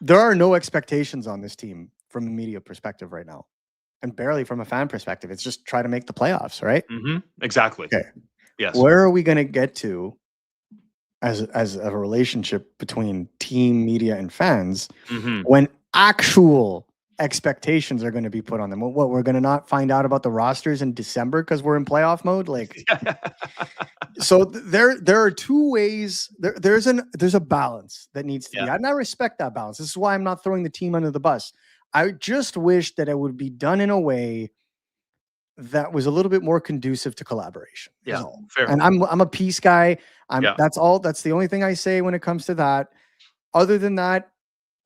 there are no expectations on this team from a media perspective right now, and barely from a fan perspective. It's just try to make the playoffs, right? Mm-hmm. Exactly. Okay. Yes. Where are we going to get to as a relationship between team, media, and fans when actual expectations are going to be put on them? What, we're going to not find out about the rosters in December because we're in playoff mode? Like, so there are two ways. There's a balance that needs to be, and I respect that balance. This is why I'm not throwing the team under the bus. I just wish that it would be done in a way that was a little bit more conducive to collaboration. Yeah, fair. And I'm a peace guy. That's all. That's the only thing I say when it comes to that. Other than that,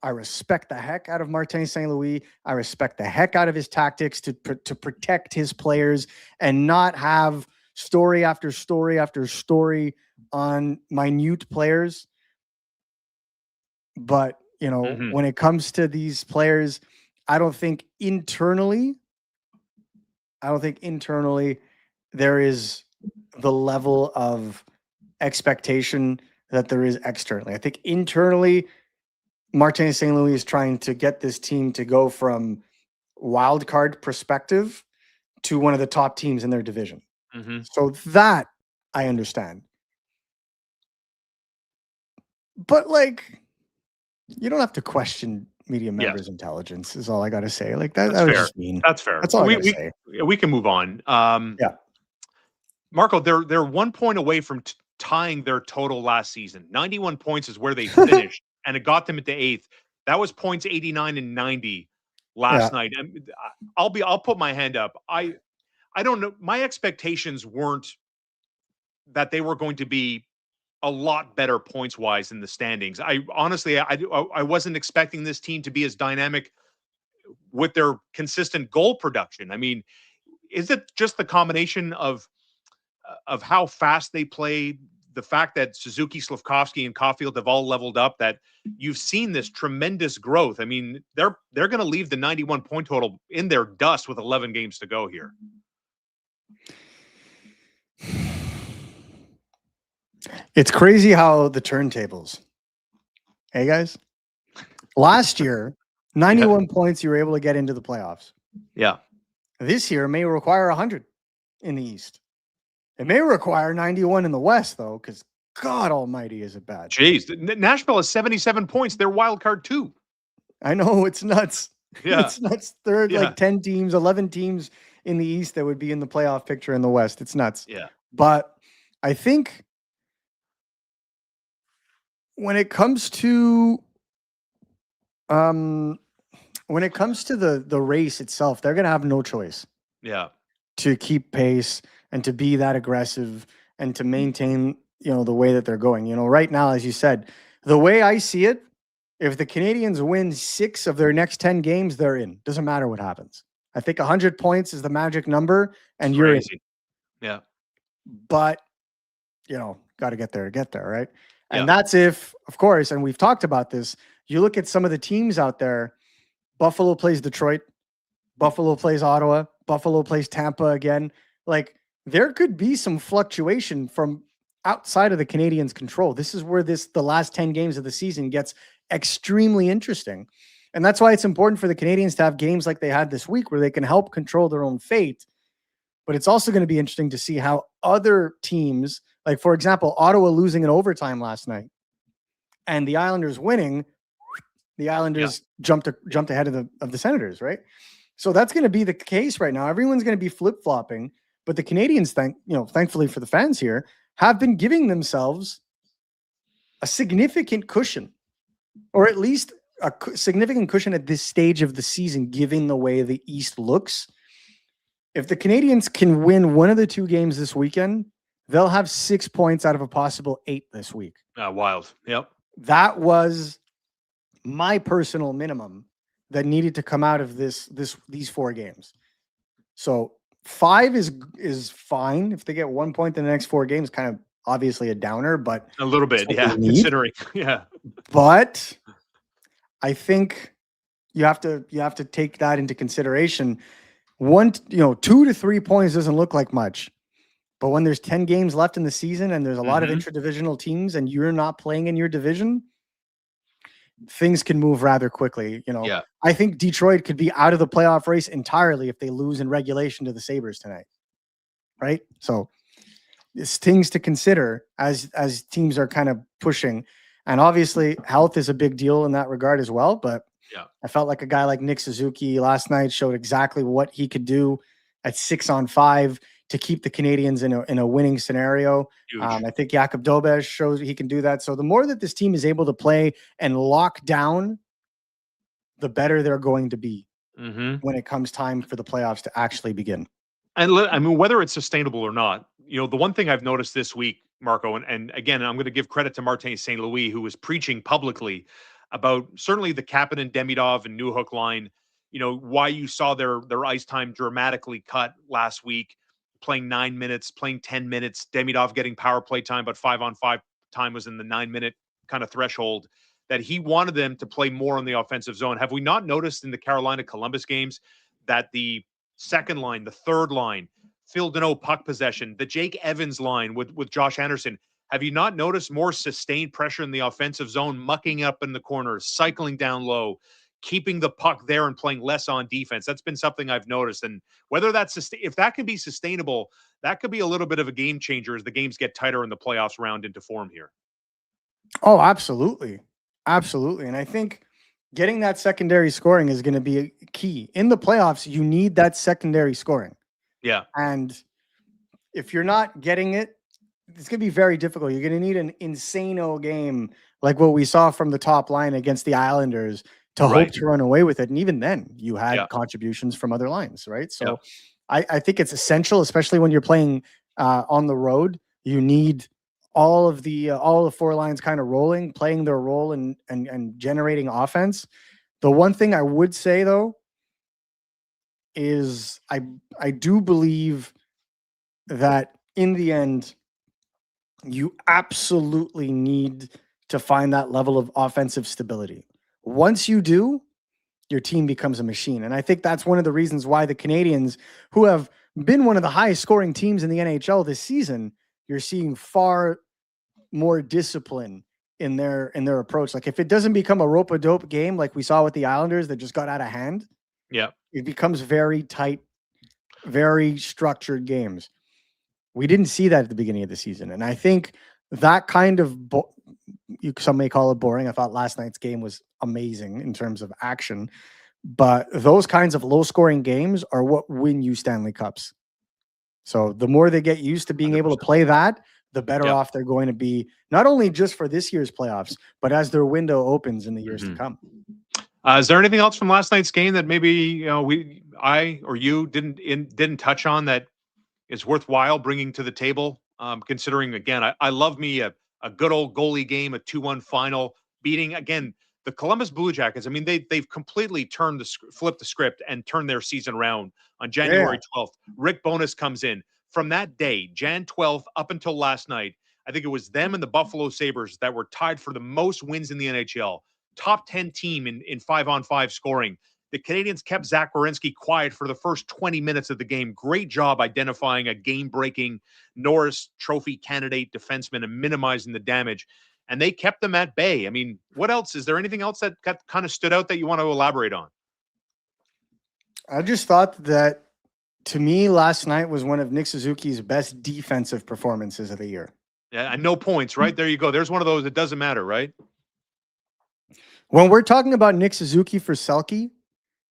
I respect the heck out of Martin St. Louis. I respect the heck out of his tactics to protect his players and not have story after story after story on minute players. But, when it comes to these players, I don't think internally there is the level of expectation that there is externally. I think internally, Martin St. Louis is trying to get this team to go from wild card perspective to one of the top teams in their division. So that I understand. But you don't have to question media members' intelligence is all I got to say. Like that was just mean. That's fair. That's all I got to say. We can move on. Marco, they're 1 point away from tying their total last season. 91 points is where they finished, and it got them into 8th. That was points 89 and 90 last night. And I'll put my hand up. I don't know. My expectations weren't that they were going to be a lot better points wise in the standings. I honestly wasn't expecting this team to be as dynamic with their consistent goal production. I mean, is it just the combination of how fast they play, the fact that Suzuki, Slafkovsky, and Caulfield have all leveled up, that you've seen this tremendous growth? I mean, they're going to leave the 91 point total in their dust with 11 games to go here. It's crazy how the turntables. Hey guys, last year, 91 points, you were able to get into the playoffs. Yeah. This year may require 100 in the East. It may require 91 in the West, though, because God almighty, is it bad. Jeez, Nashville has 77 points. They're wild card 2. I know, it's nuts. Yeah. It's nuts. There are 10 teams, 11 teams in the East that would be in the playoff picture in the West. It's nuts. Yeah. But I think when it comes to the race itself, they're going to have no choice. Yeah. To keep pace and to be that aggressive and to maintain, the way that they're going. Right now, as you said, the way I see it, if the Canadiens win 6 of their next 10 games, they're in. Doesn't matter what happens. I think 100 points is the magic number, and you're in. Yeah. But, got to get there, right? And that's if, of course, and we've talked about this, you look at some of the teams out there, Buffalo plays Detroit, Buffalo plays Ottawa, Buffalo plays Tampa again. Like, there could be some fluctuation from outside of the Canadiens' control. This is where the last 10 games of the season gets extremely interesting. And that's why it's important for the Canadiens to have games like they had this week where they can help control their own fate. But it's also going to be interesting to see how other teams, like, for example, Ottawa losing in overtime last night and the Islanders winning, the Islanders jumped ahead of the Senators, right? So that's going to be the case right now. Everyone's going to be flip-flopping, but the Canadiens, thankfully for the fans here, have been giving themselves a significant cushion, or at least a significant cushion at this stage of the season, given the way the East looks. If the Canadiens can win one of the 2 games this weekend, They'll have 6 points out of a possible 8 this week. Wild. Yep. That was my personal minimum that needed to come out of these 4 games. So 5 is fine. If they get 1 point in the next 4 games, kind of obviously a downer, but a little bit, yeah, considering, yeah. But I think you have to take that into consideration. 2 to 3 points doesn't look like much, but when there's 10 games left in the season and there's a lot of intradivisional teams and you're not playing in your division, things can move rather quickly. Yeah. I think Detroit could be out of the playoff race entirely if they lose in regulation to the Sabres tonight. Right? So it's things to consider as teams are kind of pushing. And obviously health is a big deal in that regard as well. But yeah, I felt like a guy like Nick Suzuki last night showed exactly what he could do at 6-on-5 to keep the Canadiens in a winning scenario. I think Jakub Dobes shows he can do that. So the more that this team is able to play and lock down, the better they're going to be when it comes time for the playoffs to actually begin. And I mean, whether it's sustainable or not, the one thing I've noticed this week, Marco, and again, I'm going to give credit to Martin St. Louis, who was preaching publicly about certainly the Kapanen, Demidov, and Newhook line, why you saw their ice time dramatically cut last week, playing 9 minutes, playing 10 minutes, Demidov getting power play time, but 5-on-5 time was in the 9-minute kind of threshold, that he wanted them to play more on the offensive zone. Have we not noticed in the Carolina-Columbus games that the second line, the third line, Phil Deneau puck possession, the Jake Evans line with Josh Anderson, have you not noticed more sustained pressure in the offensive zone, mucking up in the corners, cycling down low, keeping the puck there and playing less on defense? That's been something I've noticed. And whether if that can be sustainable, that could be a little bit of a game changer as the games get tighter in the playoffs round into form here. Oh, absolutely. Absolutely. And I think getting that secondary scoring is going to be key. In the playoffs, you need that secondary scoring. Yeah. And if you're not getting it, it's going to be very difficult. You're going to need an insano game like what we saw from the top line against the Islanders to hope to run away with it. And even then, you had contributions from other lines, right? So I think it's essential, especially when you're playing on the road. You need all the 4 lines kind of rolling, playing their role and generating offense. The one thing I would say though is I do believe that in the end you absolutely need to find that level of offensive stability. Once you do, your team becomes a machine. And I think that's one of the reasons why the Canadiens, who have been one of the highest scoring teams in the NHL this season, you're seeing far more discipline in their approach. Like if it doesn't become a rope-a-dope game like we saw with the Islanders that just got out of hand, it becomes very tight, very structured games. We didn't see that at the beginning of the season. And I think that kind of, some may call it boring. I thought last night's game was amazing in terms of action, but those kinds of low-scoring games are what win you Stanley Cups. So the more they get used to being 100%. Able to play that, the better off they're going to be, not only just for this year's playoffs, but as their window opens in the years to come. Is there anything else from last night's game that maybe I or you didn't touch on that is worthwhile bringing to the table? Considering again, I love me a good old goalie game, a 2-1 final, beating again the Columbus Blue Jackets. I mean, they've completely flipped the script and turned their season around on January 12th. Rick Bowness comes in. From that day, Jan 12th, up until last night, I think it was them and the Buffalo Sabres that were tied for the most wins in the NHL. Top 10 team in 5-on-5 scoring. The Canadiens kept Zach Werenski quiet for the first 20 minutes of the game. Great job identifying a game-breaking Norris Trophy candidate defenseman and minimizing the damage. And they kept them at bay. I mean, what else? Is there anything else that kind of stood out that you want to elaborate on? I just thought that, to me, last night was one of Nick Suzuki's best defensive performances of the year. Yeah, and no points, right? There you go. There's one of those that doesn't matter, right? When we're talking about Nick Suzuki for Selke,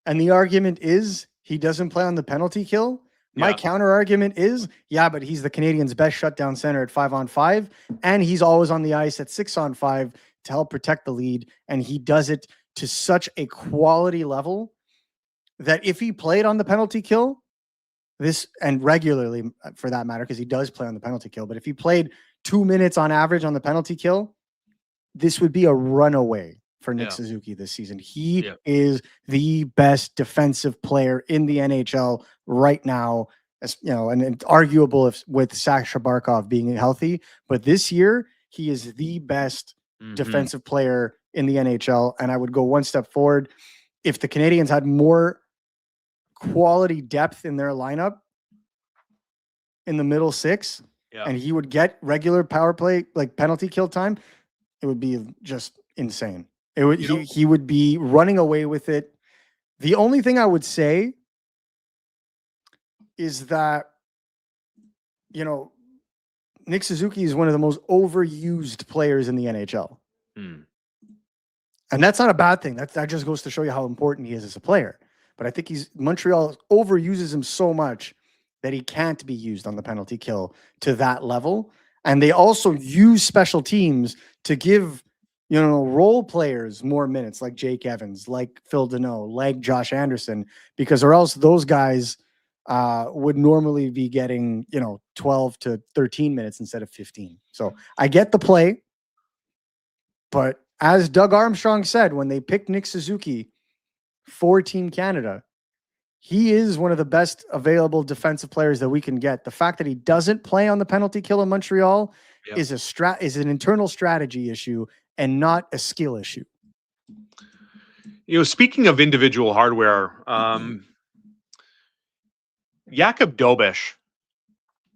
and the argument is he doesn't play on the penalty kill, my counter argument is, but he's the Canadiens' best shutdown center at 5-on-5, and he's always on the ice at 6-on-5 to help protect the lead, and he does it to such a quality level that if he played on the penalty kill, and regularly for that matter, because he does play on the penalty kill, but if he played 2 minutes on average on the penalty kill, this would be a runaway for Nick Suzuki this season. He is the best defensive player in the NHL right now, as you know, and it's arguable with Sasha Barkov being healthy, but this year he is the best defensive player in the NHL. And I would go one step forward. If the Canadiens had more quality depth in their lineup in the middle six, and he would get regular power play, like penalty kill time, it would be just insane. It would, he would be running away with it. The only thing I would say is that, you know, Nick Suzuki is one of the most overused players in the NHL. And that's not a bad thing. That just goes to show you how important he is as a player. But I think Montreal overuses him so much that he can't be used on the penalty kill to that level. And they also use special teams to give, you know, role players more minutes, like Jake Evans, like Phil Deneau, like Josh Anderson, because or else those guys would normally be getting, you know, 12 to 13 minutes instead of 15. So I get the play, but as Doug Armstrong said, when they picked Nick Suzuki for Team Canada, he is one of the best available defensive players that we can get. The fact that he doesn't play on the penalty kill in Montreal is an internal strategy issue and not a skill issue. You know, speaking of individual hardware, Jakub Dobes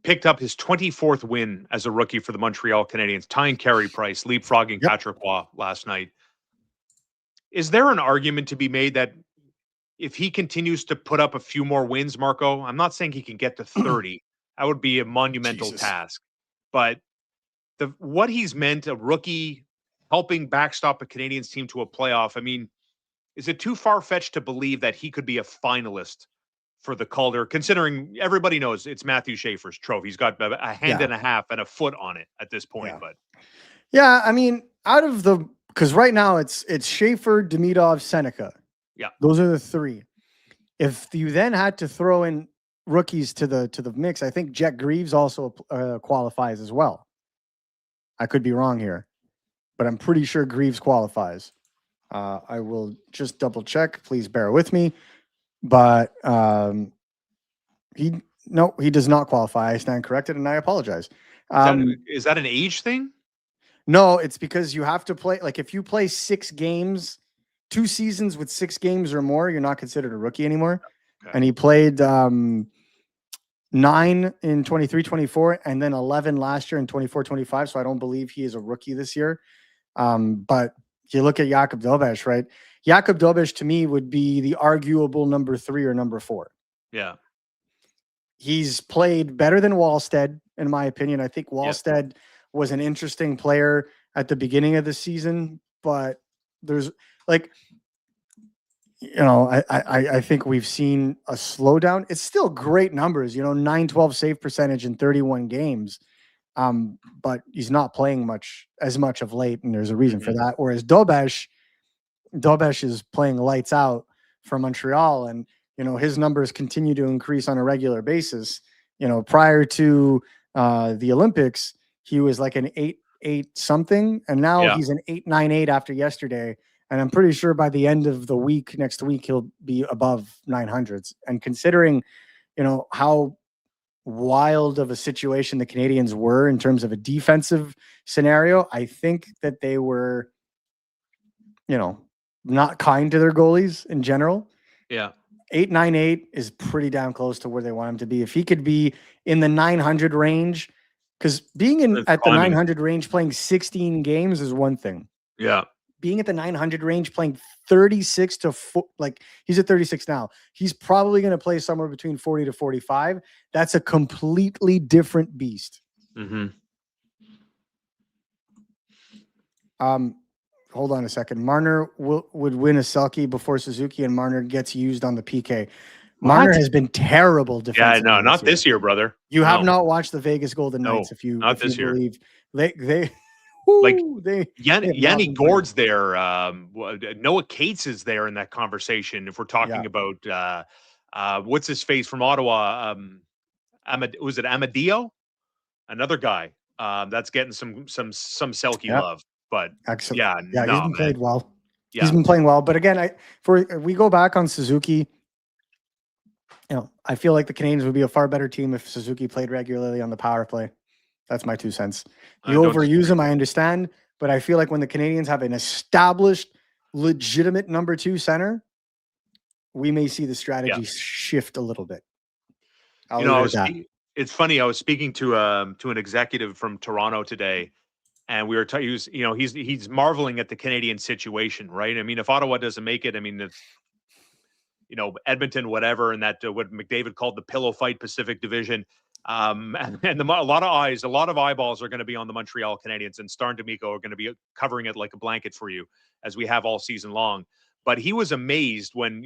picked up his 24th win as a rookie for the Montreal Canadiens, tying Carey Price, leapfrogging Patrick Roy last night. Is there an argument to be made that if he continues to put up a few more wins, Marco, I'm not saying he can get to 30. That would be a monumental task. But what he's meant, a rookie helping backstop a Canadiens team to a playoff, I mean, is it too far-fetched to believe that he could be a finalist for the Calder, considering everybody knows it's Matthew Schaefer's trophy? He's got a hand and a half and a foot on it at this point. But I mean, out of the, because right now it's Schaefer, Demidov, Seneca. Yeah, those are the three. If you then had to throw in rookies to the mix, I think Jet Greaves also qualifies as well. I could be wrong here, but I'm pretty sure Greaves qualifies. I will just double check. Please bear with me. But he does not qualify. I stand corrected, and I apologize. Is that an age thing? No, it's because you have to play. Like if you play 6 games, 2 seasons with 6 games or more, you're not considered a rookie anymore. Okay. And he played 9 in 23-24 and then 11 last year in 24-25. So I don't believe he is a rookie this year. But you look at Jakub Dobes, right? Jakub Dobes to me would be the arguable number 3 or number 4. Yeah. He's played better than Wallstead, in my opinion. I think Wallstead was an interesting player at the beginning of the season, but there's like, you know, I think we've seen a slowdown. It's still great numbers, you know, 912 save percentage in 31 games. But he's not playing as much of late, and there's a reason for that. Whereas Dobes is playing lights out for Montreal, and you know his numbers continue to increase on a regular basis. You know, prior to the Olympics, he was like an 8-8 something, and now he's an 8.98 after yesterday. And I'm pretty sure by the end of the week, next week, he'll be above 900s. And considering, you know, how wild of a situation the Canadiens were in terms of a defensive scenario, I think that they were, you know, not kind to their goalies in general. Yeah. 898 is pretty damn close to where they want him to be. If he could be in the 900 range, because being at the 900 range playing 16 games is one thing. Yeah. Being at the 900 range playing 36 to like he's at 36 now. He's probably going to play somewhere between 40 to 45. That's a completely different beast. Mm-hmm. Hold on a second. Marner would win a Selke before Suzuki, and Marner gets used on the PK. Marner has been terrible defensively. Yeah, no, not this year, brother. You have not watched the Vegas Golden Knights if you believe. They like Yanni Gord's there. Noah Cates is there in that conversation. If we're talking about what's his face from Ottawa? Was it Amadio? Another guy that's getting some Selke love. But Excellent. yeah, Yeah, he's been played well. Yeah. He's been playing well. But again, we go back on Suzuki. I feel like the Canadiens would be a far better team if Suzuki played regularly on the power play. That's my 2 cents. You overuse him, I understand, but I feel like when the Canadiens have an established, legitimate number 2 center, we may see the strategy shift a little bit. It's funny. I was speaking to an executive from Toronto today, and we were he's marveling at the Canadian situation, right? I mean, if Ottawa doesn't make it, I mean, it's Edmonton, whatever, and that what McDavid called the pillow fight Pacific Division. A lot of eyeballs are going to be on the Montreal Canadiens, and Star and D'Amico are going to be covering it like a blanket for you, as we have all season long. But he was amazed when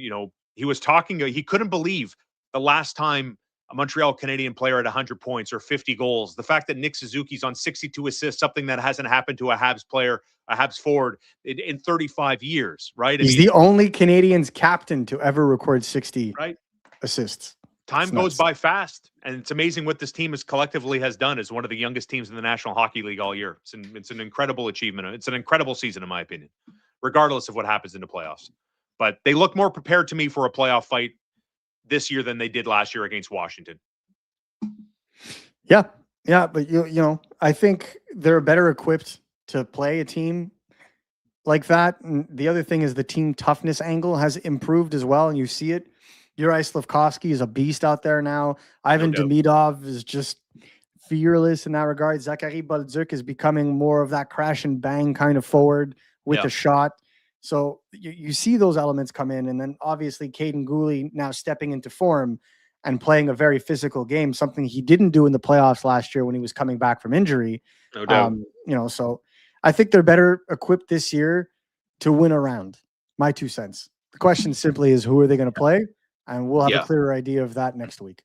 he was talking. He couldn't believe the last time a Montreal Canadian player had 100 points or 50 goals. The fact that Nick Suzuki's on 62 assists, something that hasn't happened to a Habs player, a Habs forward in 35 years, right? He's the only Canadiens captain to ever record 60 assists. Time goes by fast, and it's amazing what this team collectively has done as one of the youngest teams in the National Hockey League all year. It's an incredible achievement. It's an incredible season, in my opinion, regardless of what happens in the playoffs. But they look more prepared to me for a playoff fight this year than they did last year against Washington. Yeah, but I think they're better equipped to play a team like that. And the other thing is the team toughness angle has improved as well, and you see it. Juraj Slafkovsky is a beast out there now. Ivan Demidov is just fearless in that regard. Zachary Bolduc is becoming more of that crash and bang kind of forward with a shot. So you see those elements come in, and then obviously Caden Gooley now stepping into form and playing a very physical game, something he didn't do in the playoffs last year when he was coming back from injury. No doubt. So I think they're better equipped this year to win a round. My 2 cents. The question simply is, who are they going to play? And we'll have a clearer idea of that next week.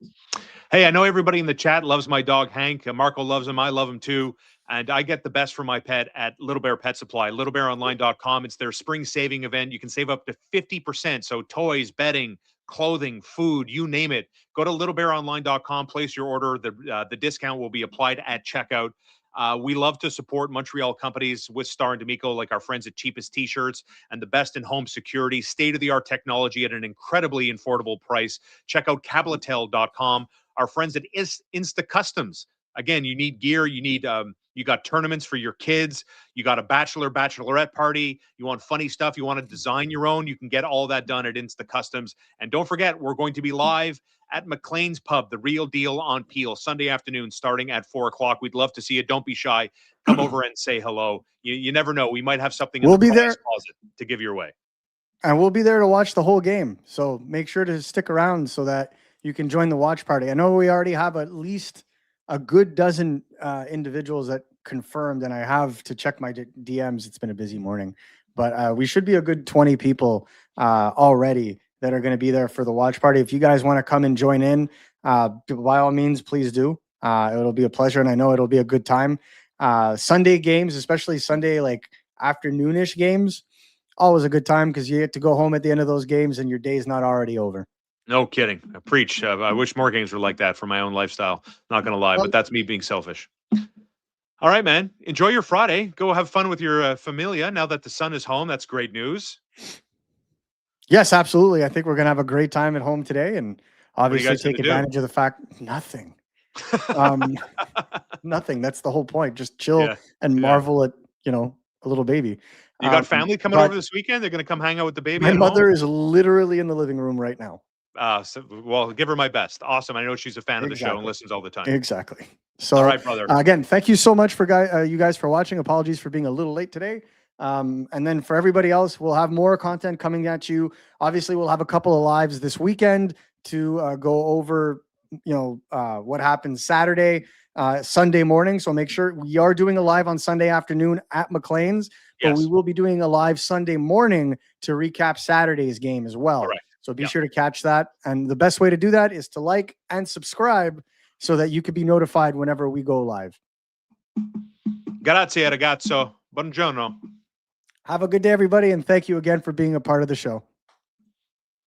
Hey, I know everybody in the chat loves my dog, Hank. Marco loves him. I love him too. And I get the best for my pet at Little Bear Pet Supply, littlebearonline.com. It's their spring saving event. You can save up to 50%. So toys, bedding, clothing, food, you name it. Go to littlebearonline.com, place your order. The discount will be applied at checkout. We love to support Montreal companies with Star and D'Amico, like our friends at Cheapest T-Shirts and the best in home security, state-of-the-art technology at an incredibly affordable price. Check out cablatel.com. Our friends at Insta Customs. Again, you need gear. You need you got tournaments for your kids. You got a bachelorette party. You want funny stuff. You want to design your own. You can get all that done at Insta Customs. And don't forget, we're going to be live at McLean's Pub, the Real Deal on Peel, Sunday afternoon, starting at 4:00. We'd love to see you. Don't be shy. Come over and say hello. You never know. We might have something in the prize closet to give your way. And we'll be there to watch the whole game. So make sure to stick around so that you can join the watch party. I know we already have at least a good dozen individuals that confirmed, and I have to check my DMs. It's been a busy morning, but we should be a good 20 people already that are going to be there for the watch party. If you guys want to come and join in, by all means, please do. It'll be a pleasure, and I know it'll be a good time. Sunday games, especially Sunday like afternoonish games, always a good time because you get to go home at the end of those games and your day's not already over. No kidding. I preach. I wish more games were like that for my own lifestyle. Not going to lie, but that's me being selfish. All right, man. Enjoy your Friday. Go have fun with your familia now that the sun is home. That's great news. Yes, absolutely. I think we're going to have a great time at home today and obviously take advantage of the fact nothing. Nothing. That's the whole point. Just chill and marvel at, a little baby. You got family coming over this weekend? They're going to come hang out with the baby? My mother is literally in the living room right now. Well, give her my best. Awesome. I know she's a fan of the show and listens all the time. Exactly. So, all right, brother. Again, thank you so much for you guys for watching. Apologies for being a little late today. And then for everybody else, we'll have more content coming at you. Obviously, we'll have a couple of lives this weekend to go over, what happens Saturday, Sunday morning. So make sure we are doing a live on Sunday afternoon at McLean's, but we will be doing a live Sunday morning to recap Saturday's game as well. Correct. So be sure to catch that. And the best way to do that is to like and subscribe so that you can be notified whenever we go live. Grazie, ragazzo. Buongiorno. Have a good day, everybody. And thank you again for being a part of the show.